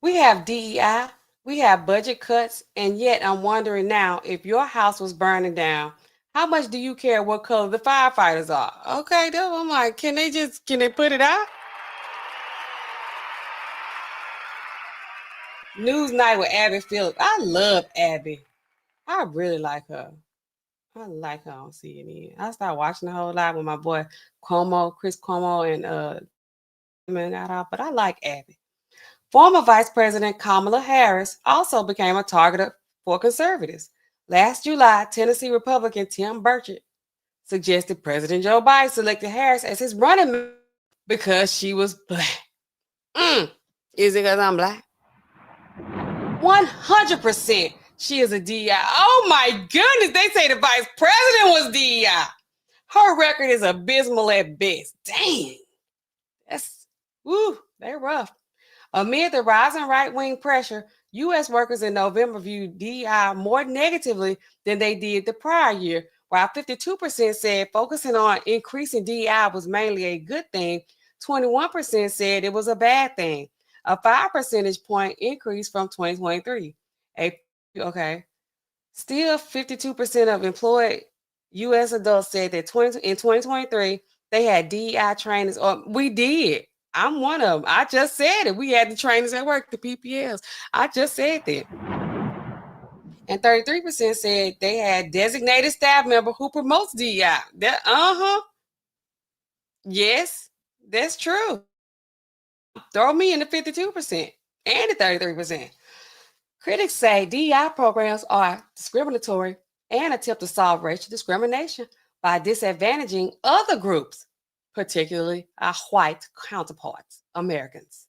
We have DEI, we have budget cuts, and yet I'm wondering now, if your house was burning down, how much do you care what color the firefighters are? Okay, then I'm like, can they put it out? Newsnight with Abby Phillips. I love Abby. I really like her. I like her on CNN. I started watching a whole lot with my boy Chris Cuomo, and got off, but I like Abby. Former Vice President Kamala Harris also became a target for conservatives. Last July, Tennessee Republican Tim Burchett suggested President Joe Biden selected Harris as his running mate because she was black. Is it because I'm black? 100% she is a DEI. Oh my goodness, they say the vice president was DEI. Her record is abysmal at best. Dang. They're rough. Amid the rising right-wing pressure, U.S. workers in November viewed DEI more negatively than they did the prior year. While 52% said focusing on increasing DEI was mainly a good thing, 21% said it was a bad thing, a 5 percentage point increase from 2023. Still 52% of employed U.S. adults said that in 2023, they had DEI trainers, or we did. I'm one of them. I just said it. We had the trainers at work, the PPLs. I just said that. And 33% said they had designated staff member who promotes DEI. Yes, that's true. Throw me in the 52% and the 33%. Critics say DEI programs are discriminatory and attempt to solve racial discrimination by disadvantaging other groups, particularly our white counterparts, Americans.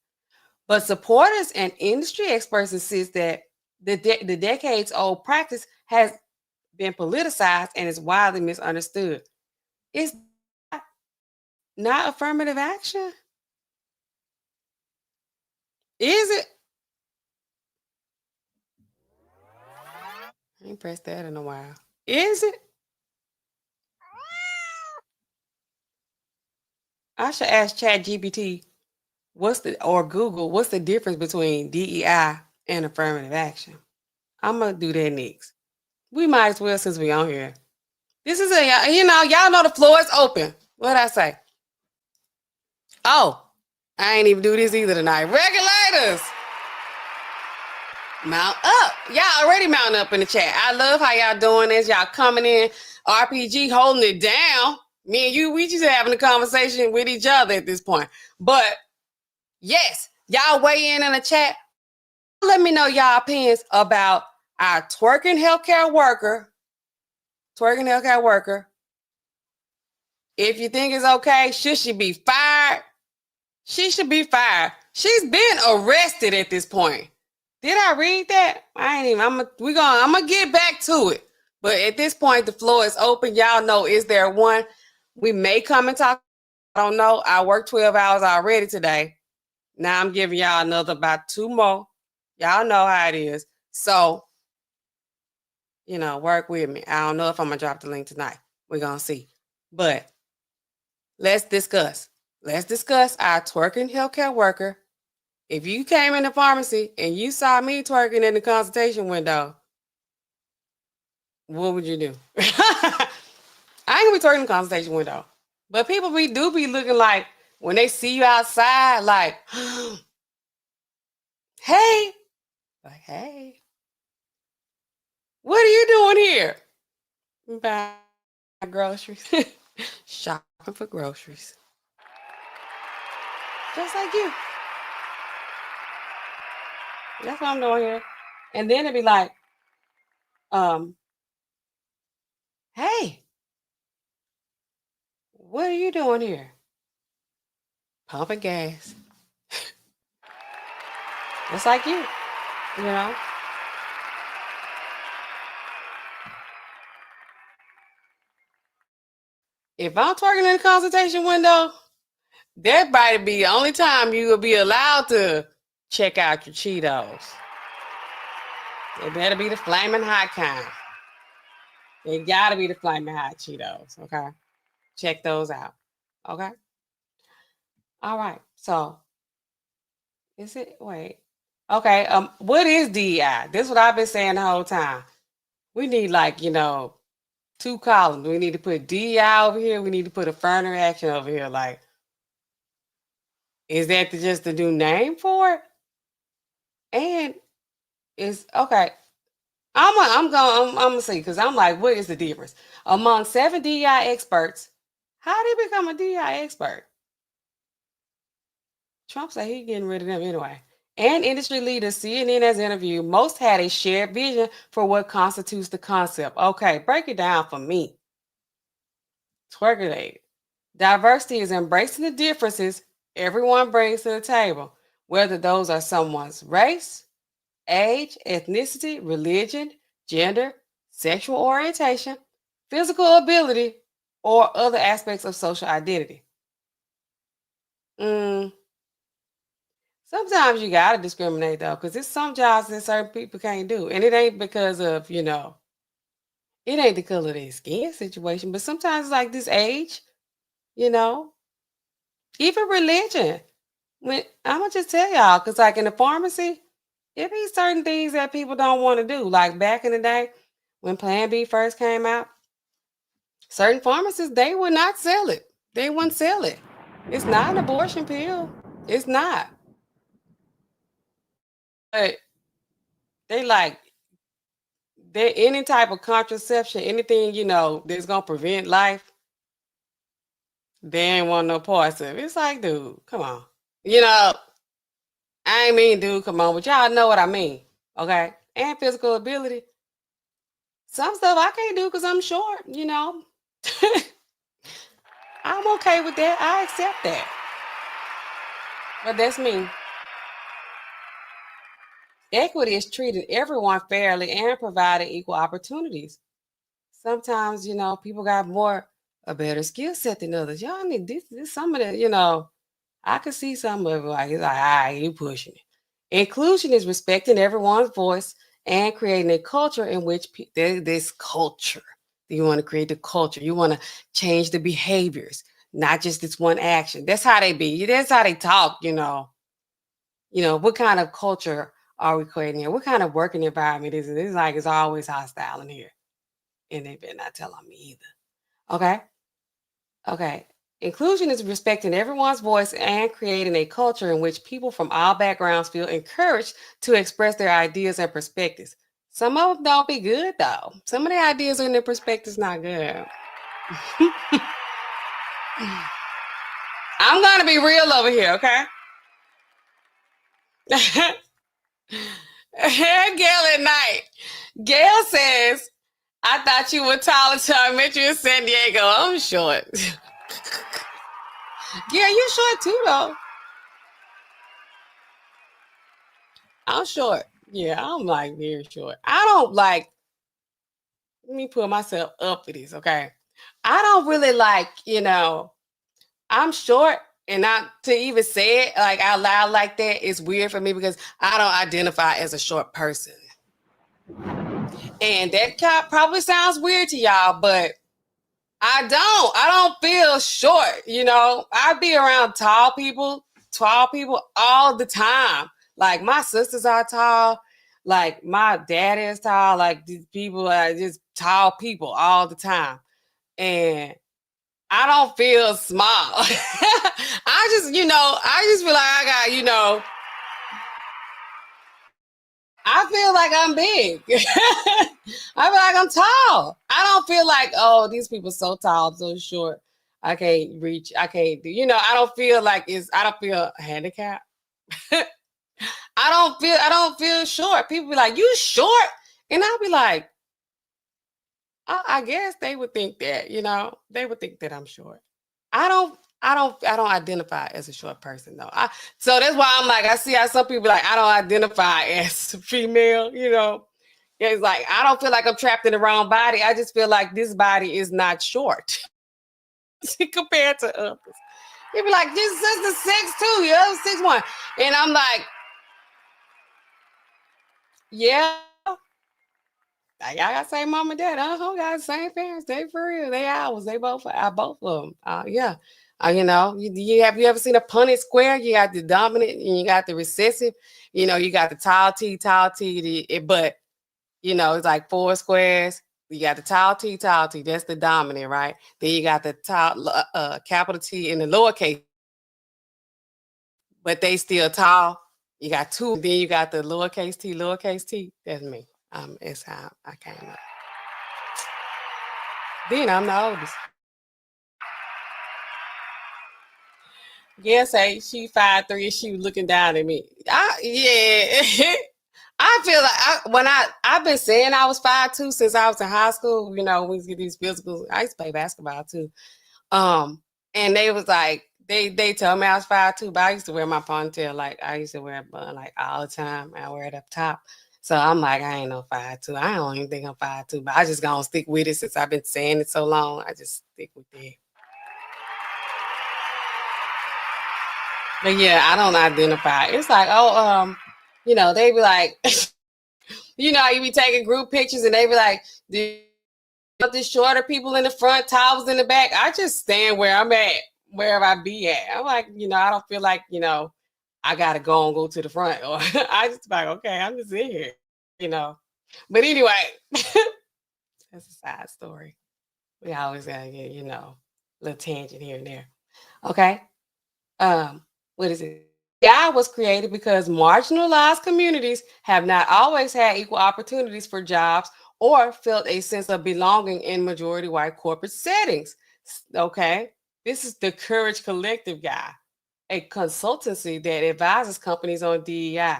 But supporters and industry experts insist that the decades-old practice has been politicized and is widely misunderstood. Is that not affirmative action? Is it? I ain't pressed that in a while. Is it? I should ask ChatGPT or Google, what's the difference between DEI and affirmative action? I'm gonna do that next. We might as well, since we on here. This is y'all know the floor is open. What'd I say? Oh, I ain't even do this either tonight. Regulators, mount up. Y'all already mount up in the chat. I love how y'all doing this. Y'all coming in, RPG holding it down. Me and you, we just having a conversation with each other at this point. But yes, y'all weigh in the chat. Let me know y'all opinions about our twerking healthcare worker. If you think it's okay, should she be fired? She should be fired. She's been arrested at this point. Did I read that? I ain't even. I'm gonna get back to it. But at this point, the floor is open. Y'all know, is there one? We may come and talk. I don't know. I worked 12 hours already today. Now I'm giving y'all another about 2 more. Y'all know how it is. So, work with me. I don't know if I'm going to drop the link tonight. We're going to see. But let's discuss. Let's discuss our twerking healthcare worker. If you came in the pharmacy and you saw me twerking in the consultation window, what would you do? I ain't going to be twerking in the consultation window. But people do be looking like, when they see you outside, like, hey. Like, hey. What are you doing here? Buying groceries. Shopping for groceries. Just like you. That's what I'm doing here. And then it'd be like, hey, what are you doing here? Pumping gas. Just like you, If I'm twerking in the consultation window, that might be the only time you will be allowed to check out your Cheetos. It better be the flaming hot kind. It gotta be the flaming hot Cheetos, okay? Check those out, okay? All right, so is it, wait. Okay, what is DEI? This is what I've been saying the whole time. We need, like, 2 columns. We need to put DEI over here. We need to put affirmative action over here. Like, is that just the new name for it? And it's okay. I'm gonna see, because I'm like, what is the difference among 7 DEI experts? How did he become a DEI expert? Trump said he getting rid of them anyway. And industry leaders CNN has interviewed, most had a shared vision for what constitutes the concept. Okay, break it down for me. Twerkulate. Diversity is embracing the differences everyone brings to the table, whether those are someone's race, age, ethnicity, religion, gender, sexual orientation, physical ability, or other aspects of social identity. Sometimes you gotta discriminate though, because there's some jobs that certain people can't do. And it ain't because of, it ain't the color of their skin situation, but sometimes it's like this age, even religion. I'm gonna just tell y'all, because like in the pharmacy, there be certain things that people don't want to do. Like back in the day, when Plan B first came out, certain pharmacists, they would not sell it. They wouldn't sell it. It's not an abortion pill. It's not. But they any type of contraception, anything, that's gonna prevent life, they ain't want no parts of it. It's like, dude, come on. I ain't mean, dude, come on, but y'all know what I mean. Okay? And physical ability. Some stuff I can't do because I'm short, I'm okay with that. I accept that. But that's me. Equity is treating everyone fairly and providing equal opportunities. Sometimes, people got a better skill set than others. Y'all need this some of the, I could see some of it like, it's like, all right, you pushing it. Inclusion is respecting everyone's voice and creating a culture in which this culture. You want to create the culture. You want to change the behaviors, not just this one action. That's how they be. That's how they talk, what kind of culture are we creating here? What kind of working environment is it? It's like it's always hostile in here. And they better not tell on me either. Okay? Okay. Inclusion is respecting everyone's voice and creating a culture in which people from all backgrounds feel encouraged to express their ideas and perspectives. Some of them don't be good, though. Some of the ideas and their perspectives not good. I'm going to be real over here, okay? Gail at night. Gail says, I thought you were tall until I met you in San Diego. I'm short. Yeah, you're short too, though. I'm short. Yeah, I'm like very short. I don't like, let me put myself up for this, okay? I don't really like, I'm short, and not to even say it like out loud like that is weird for me because I don't identify as a short person. And that probably sounds weird to y'all, but I don't feel short, I be around tall people all the time. Like my sisters are tall, like my dad is tall, like these people are just tall people all the time. And I don't feel small. I just feel like I got, I feel like I'm big. I feel like I'm tall. I don't feel like, oh, these people so tall, so short. I can't reach. I can't do. I don't feel like I don't feel handicapped. I don't feel short. People be like, you short, and I'll be like, I guess they would think that. They would think that I'm short. I don't identify as a short person though. So that's why I'm like, I see how some people like, I don't identify as female, It's like, I don't feel like I'm trapped in the wrong body. I just feel like this body is not short. compared to others. They be like, this sister 6'2", the other 6'1", and I'm like, yeah. Y'all got the same mom and dad. Got the same parents. They for real. They ours. They both of them. Yeah. You know, you ever seen a Punnett square? You got the dominant and you got the recessive. You know, you got the tall T, but you know, it's like 4 squares. You got the tall T. That's the dominant, right? Then you got the capital T and the lowercase, but they still tall. You got 2. Then you got the lowercase T. That's me. It's how I came up. Then I'm the oldest. Yes, she 5'3", she was looking down at me. Yeah. I feel like I've been saying I was 5'2" since I was in high school. You know, we get these physicals. I used to play basketball too. And they was like, they told me I was 5'2", but I used to wear my ponytail like I used to wear a bun like all the time. I wear it up top. So I'm like, I ain't no 5'2". I don't even think I'm 5'2", but I just gonna stick with it since I've been saying it so long. I just stick with it. But yeah, I don't identify. It's like, you know, they be like, you know, you be taking group pictures and they be like, the shorter people in the front, towels in the back. I just stand where I'm at, wherever I be at. I'm like, you know, I don't feel like, you know, I gotta go to the front. Or I just like, okay, I'm just in here, you know. But anyway, that's a side story. We always gotta get, you know, a little tangent here and there. Okay. What is it? AI was created because marginalized communities have not always had equal opportunities for jobs or felt a sense of belonging in majority white corporate settings. Okay. This is the Courage Collective guy, a consultancy that advises companies on DEI.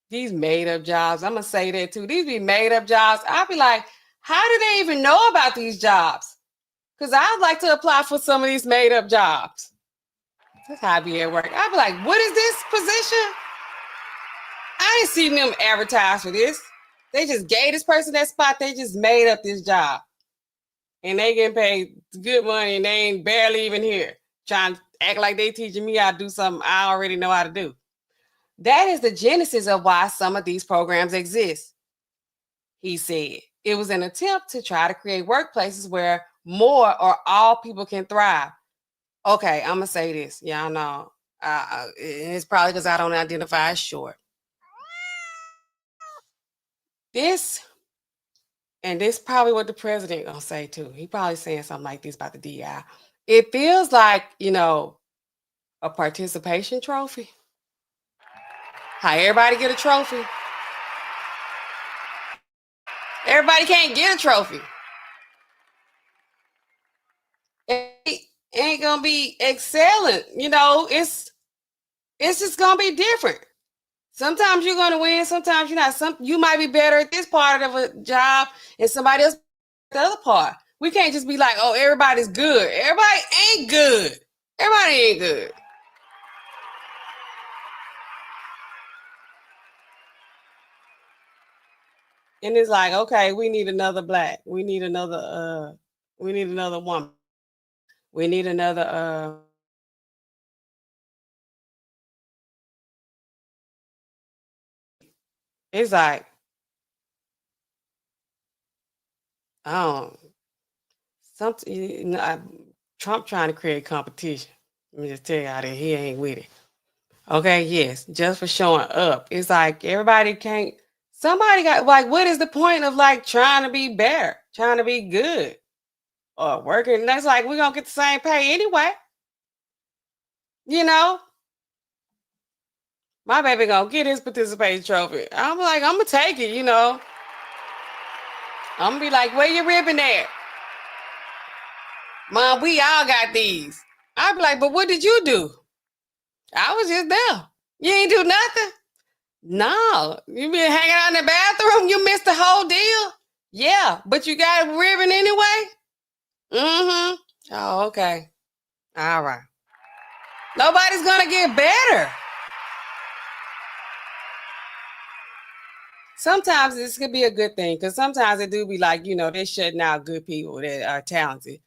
These made up jobs. I'm going to say that too. These be made up jobs. I'll be like, how do they even know about these jobs? Because I'd like to apply for some of these made up jobs. That's how I be at work. I'd be like, what is this position? I ain't seen them advertise for this. They just gave this person that spot. They just made up this job. And they getting paid good money and they ain't barely even here. Trying to act like they teaching me how to do something I already know how to do. That is the genesis of why some of these programs exist. He said it was an attempt to try to create workplaces where more or all people can thrive. Okay, I'm gonna say this. Y'all know, it's probably because I don't identify as short. This probably what the president gonna say too. He probably saying something like this about the DI. It feels like, you know, a participation trophy. How everybody get a trophy. Everybody can't get a trophy. It ain't gonna be excellent. You know, it's just gonna be different. Sometimes you're gonna win, sometimes you're not. You might be better at this part of a job and somebody else the other part. We can't just be like, oh, everybody's good. Everybody ain't good. Everybody ain't good. And it's like, okay, we need another black. We need another woman. We need another it's like, Trump trying to create competition. Let me just tell you how that he ain't with it. Okay, yes, just for showing up. It's like everybody can't. Somebody got like, what is the point of like trying to be better, trying to be good, or working? That's like we're gonna get the same pay anyway. You know, my baby gonna get his participation trophy. I'm like, I'm gonna take it. You know, I'm gonna be like, where your ribbon at? Mom, we all got these. I'd be like, but what did you do? I was just there. You ain't do nothing. No, you been hanging out in the bathroom. You missed the whole deal. Yeah, but you got a ribbon anyway. Mm-hmm. Oh, okay. All right. Nobody's gonna get better. Sometimes this could be a good thing because sometimes it do be like, you know, they're shutting out good people that are talented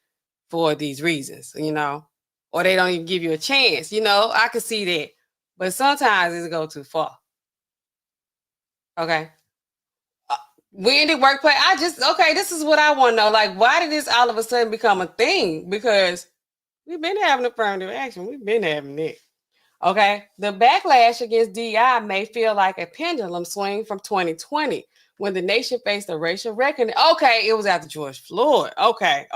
for these reasons, or they don't even give you a chance. I could see that. But sometimes it go too far. Okay. We in the workplace. This is what I want to know. Like, why did this all of a sudden become a thing? Because we've been having affirmative action. We've been having it. Okay. The backlash against DEI may feel like a pendulum swing from 2020 when the nation faced a racial reckoning. Okay. It was after George Floyd. Okay.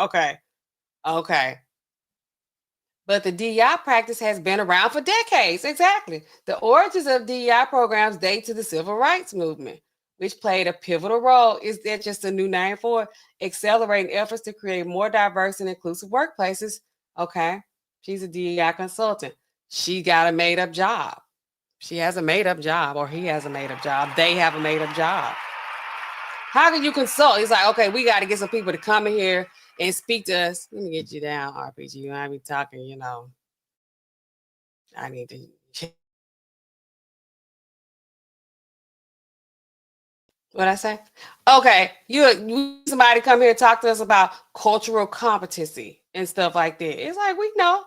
But the DEI practice has been around for decades. Exactly. The origins of DEI programs date to the civil rights movement, which played a pivotal role. Is that just a new name for it? Accelerating efforts to create more diverse and inclusive workplaces. Okay. She's a DEI consultant. She got a made up job. She has a made up job, or he has a made up job. They have a made up job. How can you consult? It's like, okay, we got to get some people to come in here and speak to us. Let me get you down, RPG. You might be talking, I need to. What I say? Okay, you somebody come here and talk to us about cultural competency and stuff like that. It's like we know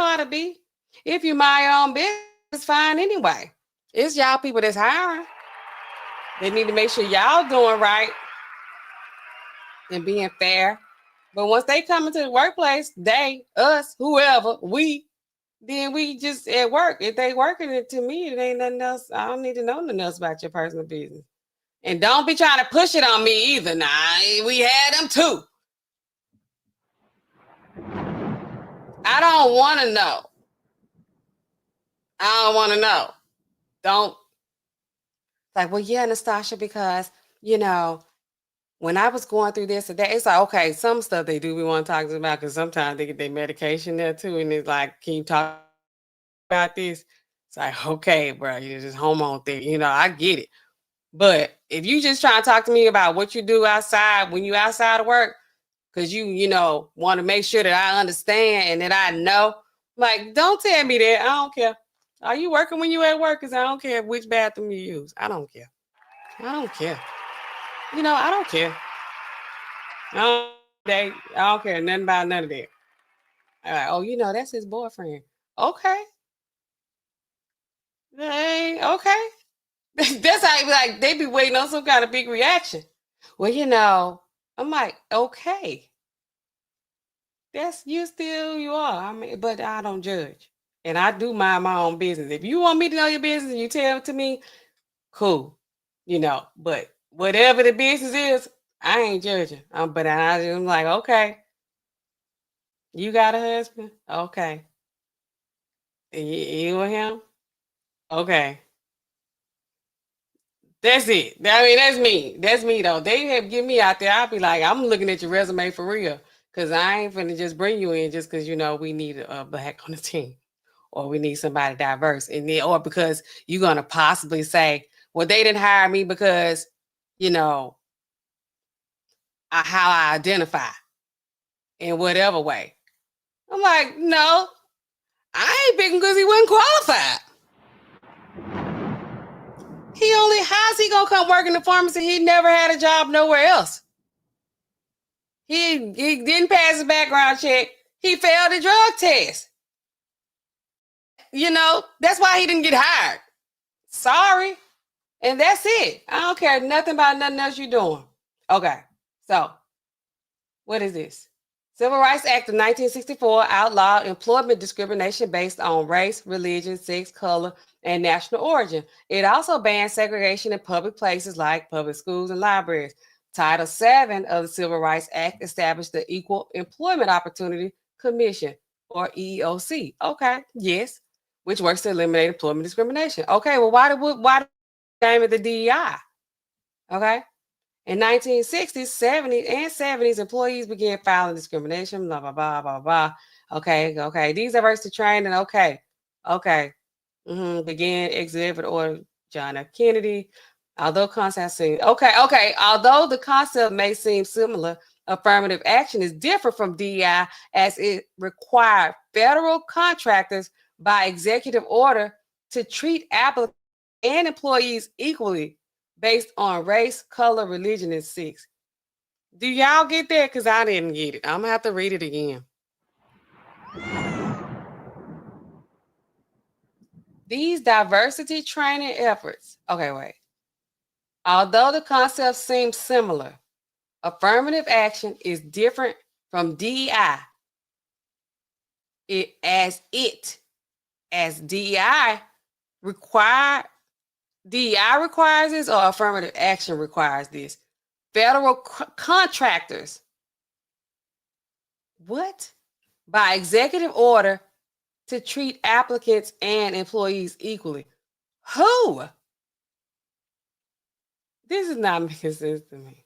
how to be. If you mind your own business, it's fine anyway. It's y'all people that's hiring. They need to make sure y'all doing right and being fair. But once they come into the workplace, they, us, whoever, then we just at work. If they working it, to me, it ain't nothing else. I don't need to know nothing else about your personal business. And don't be trying to push it on me either. Nah, we had them too. I don't want to know. Don't. Like, well, yeah, Nastasha, because, when I was going through this today, it's like, okay, some stuff they do we want to talk about because sometimes they get their medication there too. And it's like, can you talk about this? It's like, okay, bro, you're just hormone thing. I get it. But if you just trying to talk to me about what you do outside when you outside of work, because you want to make sure that I understand and that I know, like, don't tell me that. I don't care. Are you working when you at work? Because I don't care which bathroom you use. I don't care. I don't care. I don't care. I don't care nothing about none of that. Oh, that's his boyfriend. Okay. Hey, okay. That's how like they be waiting on some kind of big reaction. Well, I'm like, okay. That's you are. I mean, but I don't judge. And I do mind my own business. If you want me to know your business and you tell it to me, cool. But whatever the business is, I ain't judging. But I'm like, okay. You got a husband? Okay. You and him? Okay. That's it. I mean, that's me. That's me, though. They have get me out there. I'll be like, I'm looking at your resume for real. Because I ain't finna just bring you in just because, we need a black on the team. Or we need somebody diverse. Or because you're going to possibly say, well, they didn't hire me because, how I identify in whatever way. I'm like, no, I ain't picking because he wasn't qualified. How's he gonna come work in the pharmacy? He never had a job nowhere else. He didn't pass his background check. He failed the drug test. That's why he didn't get hired. Sorry. And that's it. I don't care nothing about nothing else you're doing. Okay. So, what is this? Civil Rights Act of 1964 outlawed employment discrimination based on race, religion, sex, color, and national origin. It also banned segregation in public places like public schools and libraries. Title VII of the Civil Rights Act established the Equal Employment Opportunity Commission, or EEOC. Okay, yes, which works to eliminate employment discrimination. Okay, well, why the name of the DEI? Okay. In 1960s, 70s, and 70s, employees began filing discrimination, blah, blah, blah, blah, blah. Okay. These diversity training, okay. Began Executive Order John F. Kennedy. Although the concept may seem similar, affirmative action is different from DEI as it required federal contractors by executive order to treat applicants and employees equally based on race, color, religion, and sex. Do y'all get that? Because I didn't get it. I'm going to have to read it again. These diversity training efforts, okay, wait. Although the concepts seem similar, affirmative action is different from DEI. As DEI requires this, or affirmative action requires this. Federal contractors, what? By executive order to treat applicants and employees equally. Who? This is not making sense to me.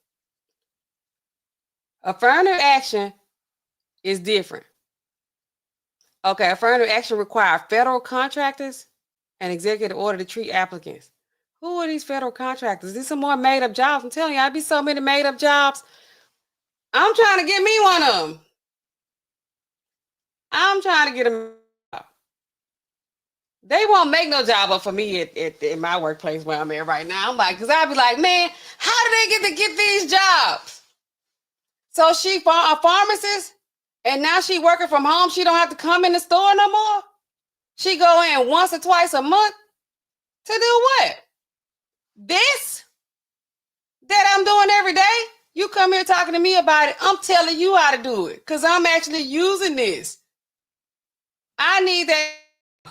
Affirmative action is different. Okay, affirmative action requires federal contractors and executive order to treat applicants. Who are these federal contractors? These some more made up jobs. I'm telling you, I'd be so many made up jobs. I'm trying to get me one of them. I'm trying to get them. They won't make no job up for me at my workplace where I'm at right now. I'm like, because I'd be like, man, how do they get these jobs? So she a pharmacist, and now she working from home. She don't have to come in the store no more. She go in once or twice a month to do what? This that I'm doing every day. You come here talking to me about it. I'm telling you how to do it because I'm actually using this. I need that.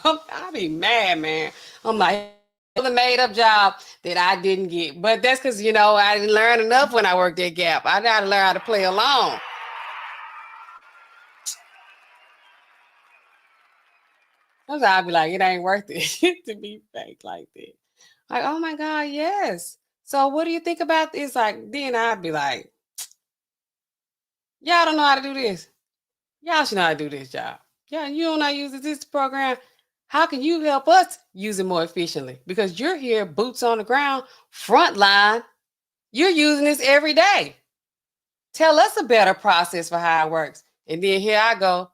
I'll be mad, man. I'm like, the made up job that I didn't get. But that's because, you know, I didn't learn enough when I worked at Gap. I got to learn how to play along. Sometimes I'll be like, it ain't worth it to be fake like that. Like, oh my God, yes. So what do you think about this? Like, then I'd be like, y'all don't know how to do this. Y'all should know how to do this job. Yeah, you don't know how to use this program. How can you help us use it more efficiently? Because you're here, boots on the ground, front line. You're using this every day. Tell us a better process for how it works. And then here I go,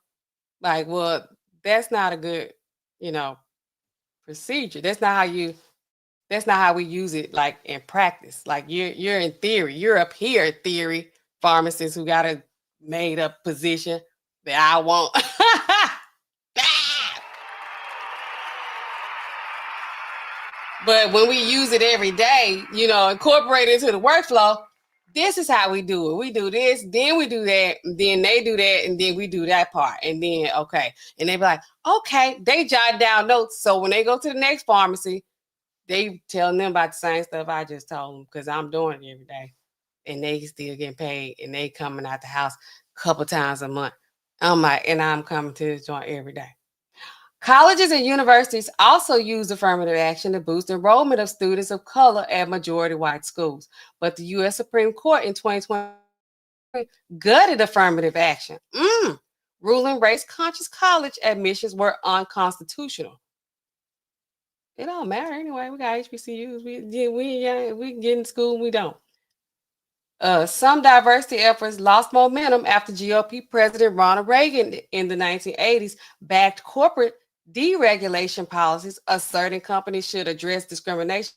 like, well, that's not a good, you know, procedure. That's not how we use it, like in practice. Like you're in theory. You're up here, theory pharmacists who got a made up position that I want. But when we use it every day, you know, incorporate it into the workflow, this is how we do it. We do this, then we do that, and then they do that, and then we do that part. And then, okay. And they be like, okay, they jot down notes. So when they go to the next pharmacy, they telling them about the same stuff I just told them because I'm doing it every day. And they still getting paid, and they coming out the house a couple times a month. I'm like, and I'm coming to this joint every day. Colleges and universities also use affirmative action to boost enrollment of students of color at majority white schools. But the U.S. Supreme Court in 2020 gutted affirmative action, ruling race-conscious college admissions were unconstitutional. It don't matter anyway. We got HBCUs. We get in school, we don't. Some diversity efforts lost momentum after GOP President Ronald Reagan in the 1980s backed corporate deregulation policies asserting companies should address discrimination.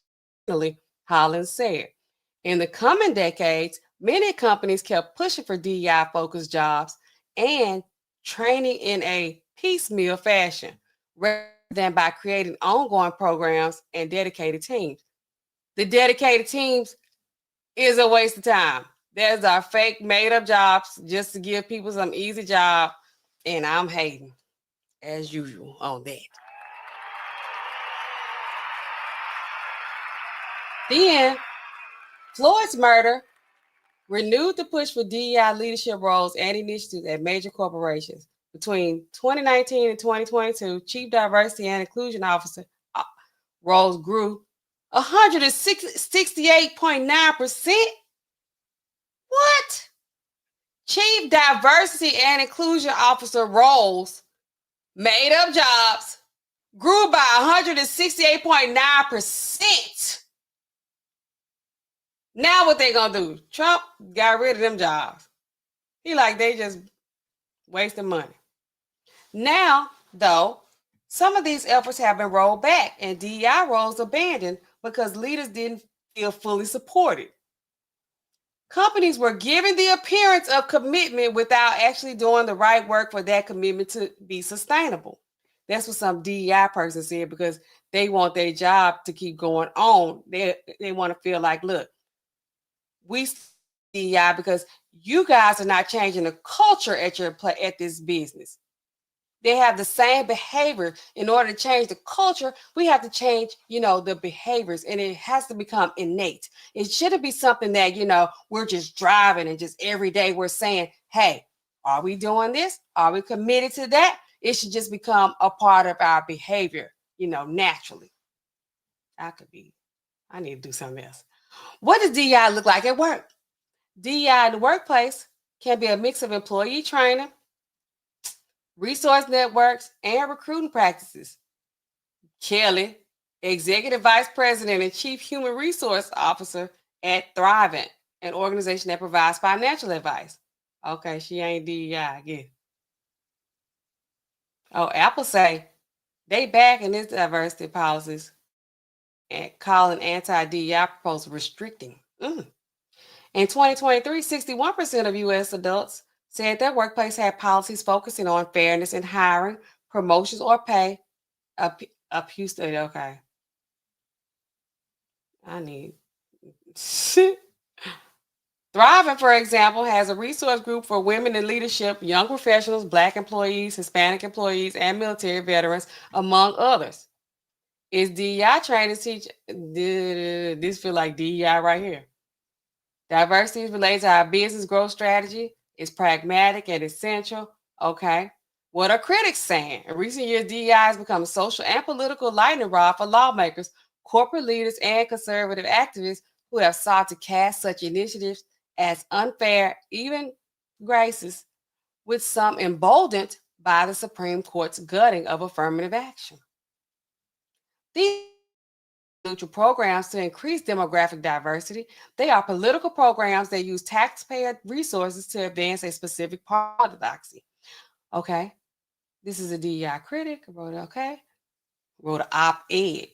Hollins said. In the coming decades, many companies kept pushing for DEI-focused jobs and training in a piecemeal fashion rather than by creating ongoing programs and dedicated teams. The dedicated teams is a waste of time. There's our fake made-up jobs just to give people some easy job, and I'm hating, as usual, on that. Then, Floyd's murder renewed the push for DEI leadership roles and initiatives at major corporations. Between 2019 and 2022, Chief Diversity and Inclusion Officer roles grew 168.9%. What? Chief Diversity and Inclusion Officer roles, made up jobs, grew by 168.9%. Now what they gonna do? Trump got rid of them jobs. He like they just wasting money. Now, though, some of these efforts have been rolled back and DEI roles abandoned because leaders didn't feel fully supported. Companies were given the appearance of commitment without actually doing the right work for that commitment to be sustainable. That's what some DEI person said, because they want their job to keep going on. They want to feel like, look, we DEI because you guys are not changing the culture at this business. They have the same behavior. In order to change the culture, we have to change, the behaviors, and it has to become innate. It shouldn't be something that, we're just driving and just every day we're saying, hey, are we doing this? Are we committed to that? It should just become a part of our behavior, naturally. I need to do something else. What does DEI look like at work? DEI in the workplace can be a mix of employee training, resource networks, and recruiting practices. Kelly, Executive Vice President and Chief Human Resource Officer at Thrivent, an organization that provides financial advice. Okay, she ain't DEI again. Oh, Apple say they backing its diversity policies and calling anti-DEI proposal restricting. In 2023, 61% of U.S. adults said their workplace had policies focusing on fairness in hiring, promotions, or pay. Okay. I need. Thriving, for example, has a resource group for women in leadership, young professionals, Black employees, Hispanic employees, and military veterans, among others. Is DEI training teach? This feel like DEI right here. Diversity is related to our business growth strategy. It's pragmatic and essential. Okay. What are critics saying? In recent years, DEI has become a social and political lightning rod for lawmakers, corporate leaders, and conservative activists who have sought to cast such initiatives as unfair, even graces, with some emboldened by the Supreme Court's gutting of affirmative action. These neutral programs to increase demographic diversity. They are political programs that use taxpayer resources to advance a specific orthodoxy. Okay. This is a DEI critic. Wrote an op-ed.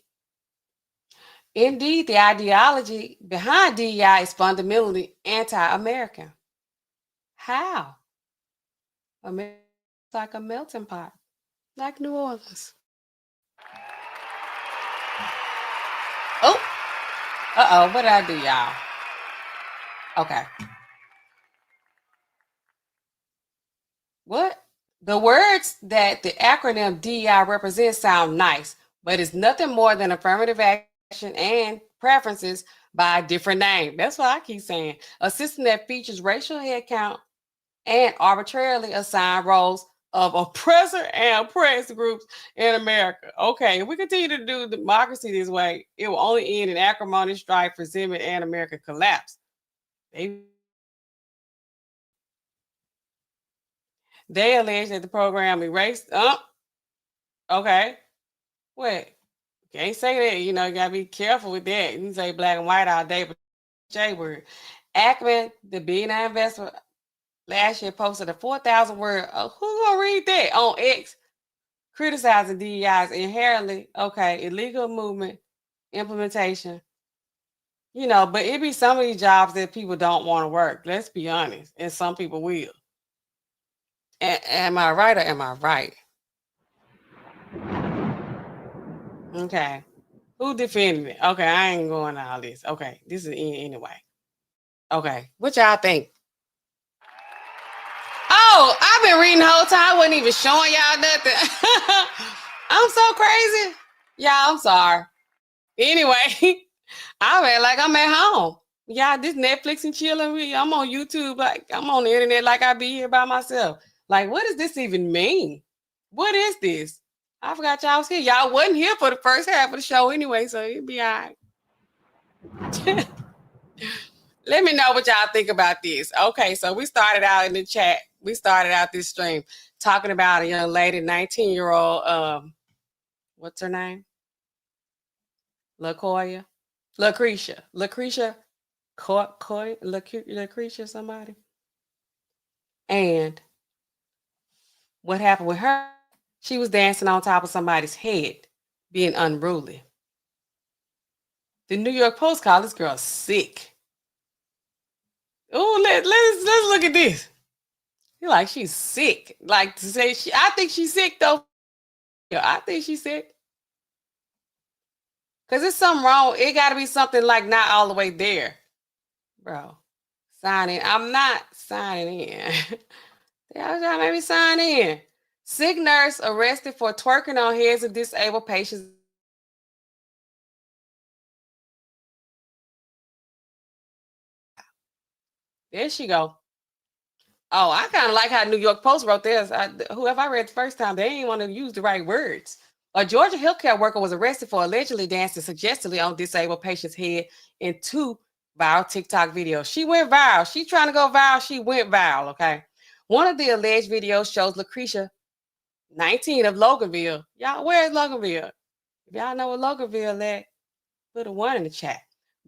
Indeed, the ideology behind DEI is fundamentally anti-American. How? America's like a melting pot, like New Orleans. Oh, what did I do, y'all? Okay. What? The words that the acronym DEI represents sound nice, but it's nothing more than affirmative action and preferences by a different name. That's what I keep saying. A system that features racial headcount and arbitrarily assigned roles of oppressor and oppressed groups in America. Okay, if we continue to do democracy this way, it will only end in acrimony, strife, resentment, and American collapse. They allege that the program erased. Okay. Wait. Can't say that. You gotta be careful with that. You can say black and white all day, but J word. Ackman, the billionaire investor, last year posted a 4,000 word. Who's gonna read that on X? Criticizing DEI's inherently illegal movement implementation. But it be some of these jobs that people don't want to work. Let's be honest, and some people will. Am I right or am I right? Okay. Who defended it? Okay, I ain't going to all this. Okay, this is anyway. Okay, what y'all think? Oh, I've been reading the whole time. I wasn't even showing y'all nothing. I'm so crazy. Y'all, I'm sorry. Anyway, I feel like I'm at home. Y'all, this Netflix and chilling. I'm on YouTube. Like, I'm on the internet like I be here by myself. Like, what does this even mean? What is this? I forgot y'all was here. Y'all wasn't here for the first half of the show anyway, so it'd be all right. Let me know what y'all think about this. Okay, so we started out in the chat. We started out this stream talking about a young lady, 19-year-old, what's her name? Lucretia, somebody. And what happened with her? She was dancing on top of somebody's head, being unruly. The New York Post called this girl sick. Oh, let's look at this. You're like, she's sick. Like to say I think she's sick though. Yeah, I think she's sick. Because there's something wrong. It got to be something like not all the way there. Bro, sign in. I'm not signing in. They always trying to make me sign in. Sick nurse arrested for twerking on heads of disabled patients. There she go. Oh, I kind of like how New York Post wrote this. Whoever I read the first time, they didn't want to use the right words. A Georgia healthcare worker was arrested for allegedly dancing suggestively on disabled patient's head in 2 viral TikTok videos. She went viral. She trying to go viral. She went viral, okay? One of the alleged videos shows Lucretia, 19, of Loganville. Y'all, where is Loganville? If y'all know what Loganville at, put a 1 in the chat.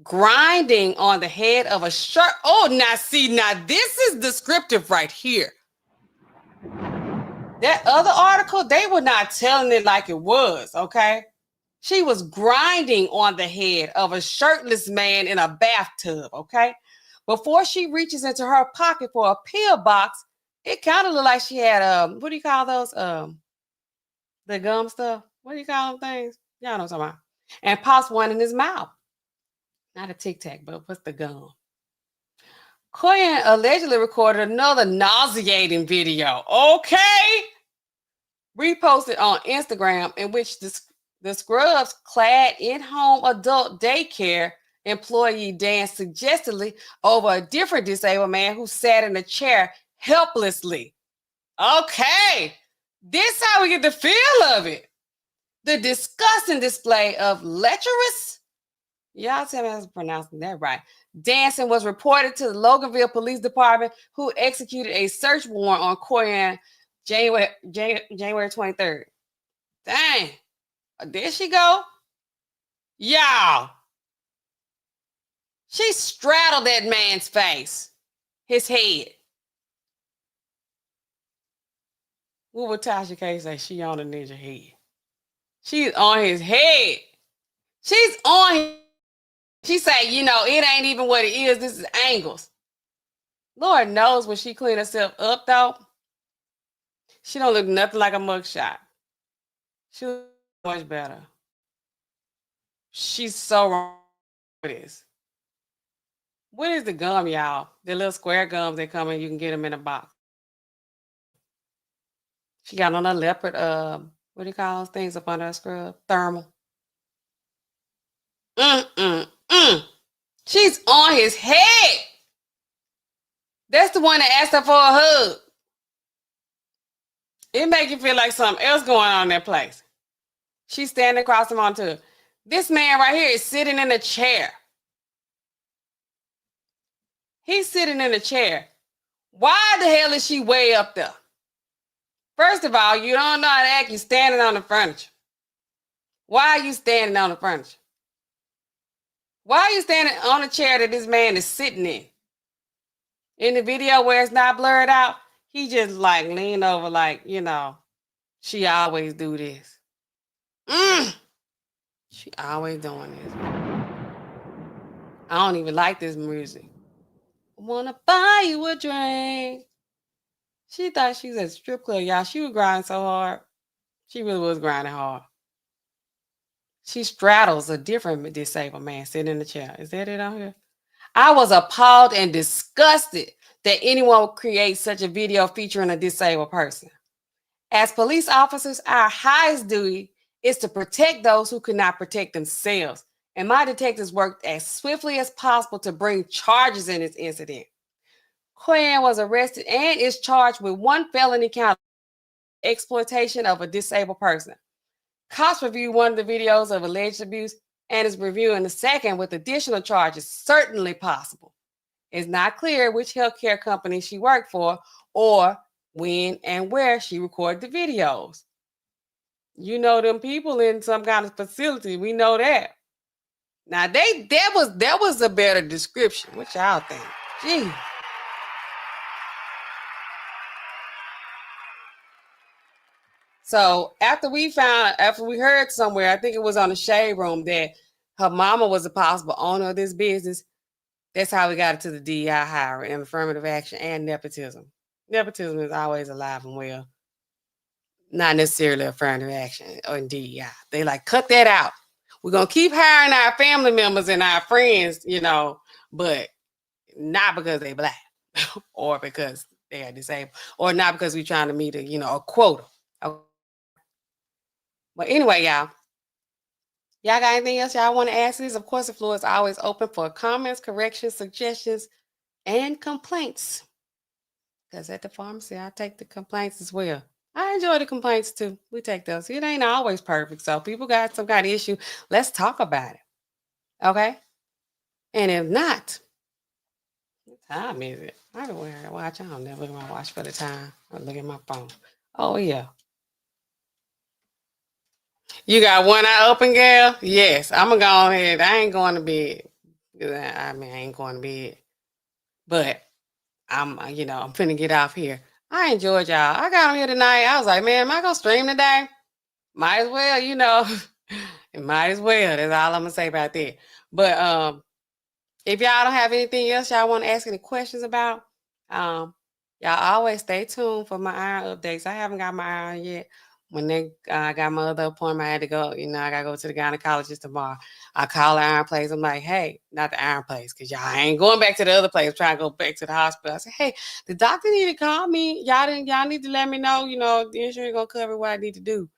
Grinding on the head of a shark. Oh, now see, now this is descriptive right here. That other article, they were not telling it like it was, okay? She was grinding on the head of a shirtless man in a bathtub, okay? Before she reaches into her pocket for a pill box, it kind of looked like she had, what do you call those? The gum stuff. What do you call them things? Y'all know what I'm talking about. And pops one in his mouth. Not a Tic Tac, but what's the gum? Koiyan allegedly recorded another nauseating video. Okay. Reposted on Instagram, in which the scrubs clad in-home adult daycare employee danced suggestively over a different disabled man who sat in a chair helplessly. Okay. This how we get the feel of it. The disgusting display of lecherous, y'all tell me I'm pronouncing that right, dancing was reported to the Loganville Police Department, who executed a search warrant on Koiyan January 23rd. Dang. There she go. Y'all. She straddled that man's face, his head. What would Tasha K say? She on the ninja head. She's on his head. She's on his. She say, you know, it ain't even what it is. This is angles. Lord knows when she clean herself up, though, she don't look nothing like a mugshot. She looks much better. She's so wrong with this. What is the gum, y'all? The little square gums that come in, you can get them in a box. She got on a leopard, what do you call those things up under her scrub? Thermal. She's on his head. That's the one that asked her for a hug. It make you feel like something else going on in that place. She's standing across him onto her. This man right here is sitting in a chair. He's sitting in a chair. Why the hell is she way up there? First of all, you don't know how to act. You're standing on the furniture. Why are you standing on the furniture? Why are you standing on a chair that this man is sitting in? In the video where it's not blurred out, he just like leaned over like, you know, she always do this. She always doing this. I don't even like this music. I wanna buy you a drink. She thought she was at a strip club, y'all. She was grinding so hard. She really was grinding hard. She straddles a different disabled man sitting in the chair. Is that it on here? I was appalled and disgusted that anyone would create such a video featuring a disabled person. As police officers, our highest duty is to protect those who could not protect themselves. And my detectives worked as swiftly as possible to bring charges in this incident. Koiyan was arrested and is charged with 1 felony count of exploitation of a disabled person. Cops reviewed one of the videos of alleged abuse and is reviewing the second with additional charges certainly possible. It's not clear which healthcare company she worked for or when and where she recorded the videos. You know them people in some kind of facility. We know that. Now that was a better description. What y'all think? Gee. So after we heard somewhere, I think it was on the Shade Room, that her mama was a possible owner of this business. That's how we got it to the DEI hire and affirmative action and nepotism. Nepotism is always alive and well. not necessarily affirmative action or indeed, yeah. They like, cut that out. We're going to keep hiring our family members and our friends, you know, but not because they black or because they are disabled or not because we're trying to meet a, you know, a quota. Okay. But anyway, y'all got anything else y'all want to ask this? Of course, the floor is always open for comments, corrections, suggestions, and complaints. Because at the pharmacy, I take the complaints as well. I enjoy the complaints too. We take those. It ain't always perfect. So if people got some kind of issue, let's talk about it. Okay? And if not, what time is it? I don't wear a watch. I don't never look at my watch for the time. I look at my phone. Oh, yeah. You got one eye open, girl? Yes. I'm going to go ahead. I ain't going to bed. I ain't going to bed. But I'm finna get off here. I enjoyed y'all. I got on here tonight. I was like, man, am I going to stream today? Might as well, you know. It might as well. That's all I'm going to say about that. But if y'all don't have anything else y'all want to ask any questions about, y'all always stay tuned for my iron updates. I haven't got my iron yet. When they got my other appointment, I had to go. You know, I got to go to the gynecologist tomorrow. I call the iron place. I'm like, hey, not the iron place, because y'all ain't going back to the other place. I'm trying to go back to the hospital. I said, hey, the doctor need to call me. Y'all need to let me know, you know, the insurance going to cover what I need to do.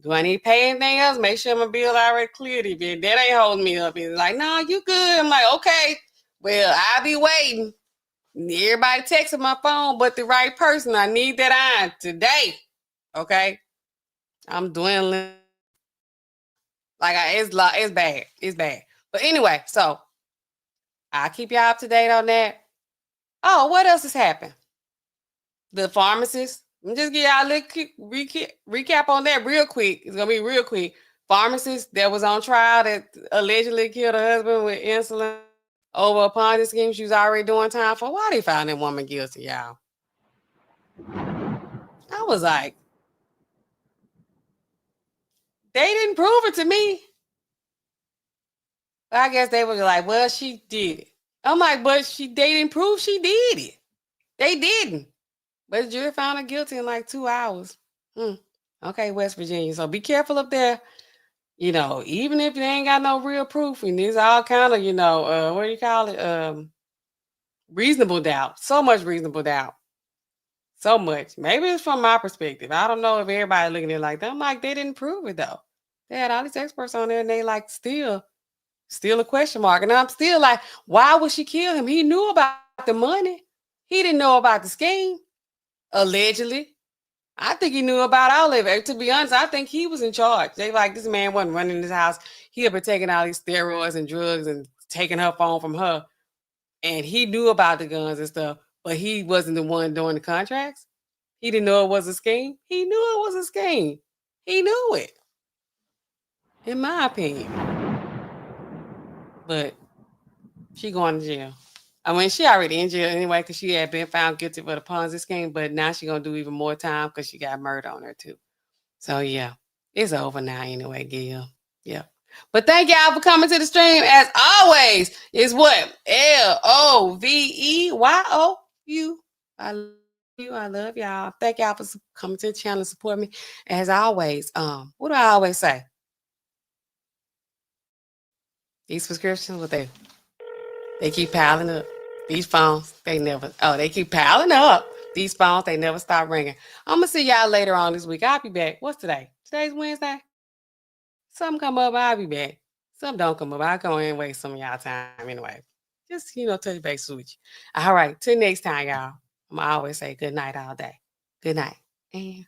Do I need to pay anything else? Make sure my bill already cleared. If that ain't holding me up. It's like, no, you good. I'm like, okay, well, I'll be waiting. Everybody texting my phone, but the right person. I need that iron today. Okay? I'm dwindling. Like, it's bad. It's bad. But anyway, so I'll keep y'all up to date on that. Oh, what else has happened? The Pharmacist. Let me just give y'all a little recap on that real quick. It's going to be real quick. Pharmacist that was on trial that allegedly killed her husband with insulin over a Ponzi scheme she was already doing time for. Why they found that woman guilty, y'all? I was like, they didn't prove it to me. But I guess they were like, well, she did it. I'm like, but they didn't prove she did it. They didn't. But the jury found her guilty in like 2 hours. Okay, West Virginia. So be careful up there. You know, even if they ain't got no real proof, and there's all kind of, you know, what do you call it? Reasonable doubt. So much reasonable doubt. So much. Maybe it's from my perspective. I don't know if everybody looking at it like that. I'm like, they didn't prove it though. They had all these experts on there, and they like still a question mark. And I'm still like, why would she kill him? He knew about the money. He didn't know about the scheme. Allegedly. I think he knew about all of it. To be honest, I think he was in charge. They like, this man wasn't running his house. He had been taking all these steroids and drugs and taking her phone from her. And he knew about the guns and stuff, but he wasn't the one doing the contracts. He didn't know it was a scheme. He knew it was a scheme. He knew it, in my opinion. But she going to jail. I mean, she already in jail anyway because she had been found guilty for the Ponzi scheme, but now she's going to do even more time because she got murder on her too. So, yeah, it's over now anyway, Gil. Yeah. But thank y'all for coming to the stream. As always, it's what? LOVEYOU. I love you. I love y'all. Thank y'all for coming to the channel and support me. As always, what do I always say? These prescriptions, what they keep piling up. These phones, they keep piling up. These phones, they never stop ringing. I'm going to see y'all later on this week. I'll be back. What's today? Today's Wednesday. Something come up, I'll be back. Some don't come up. I'll go in and waste some of y'all time anyway. Just, touch base with you. All right. Till next time, y'all. I'm always say good night all day. Good night. And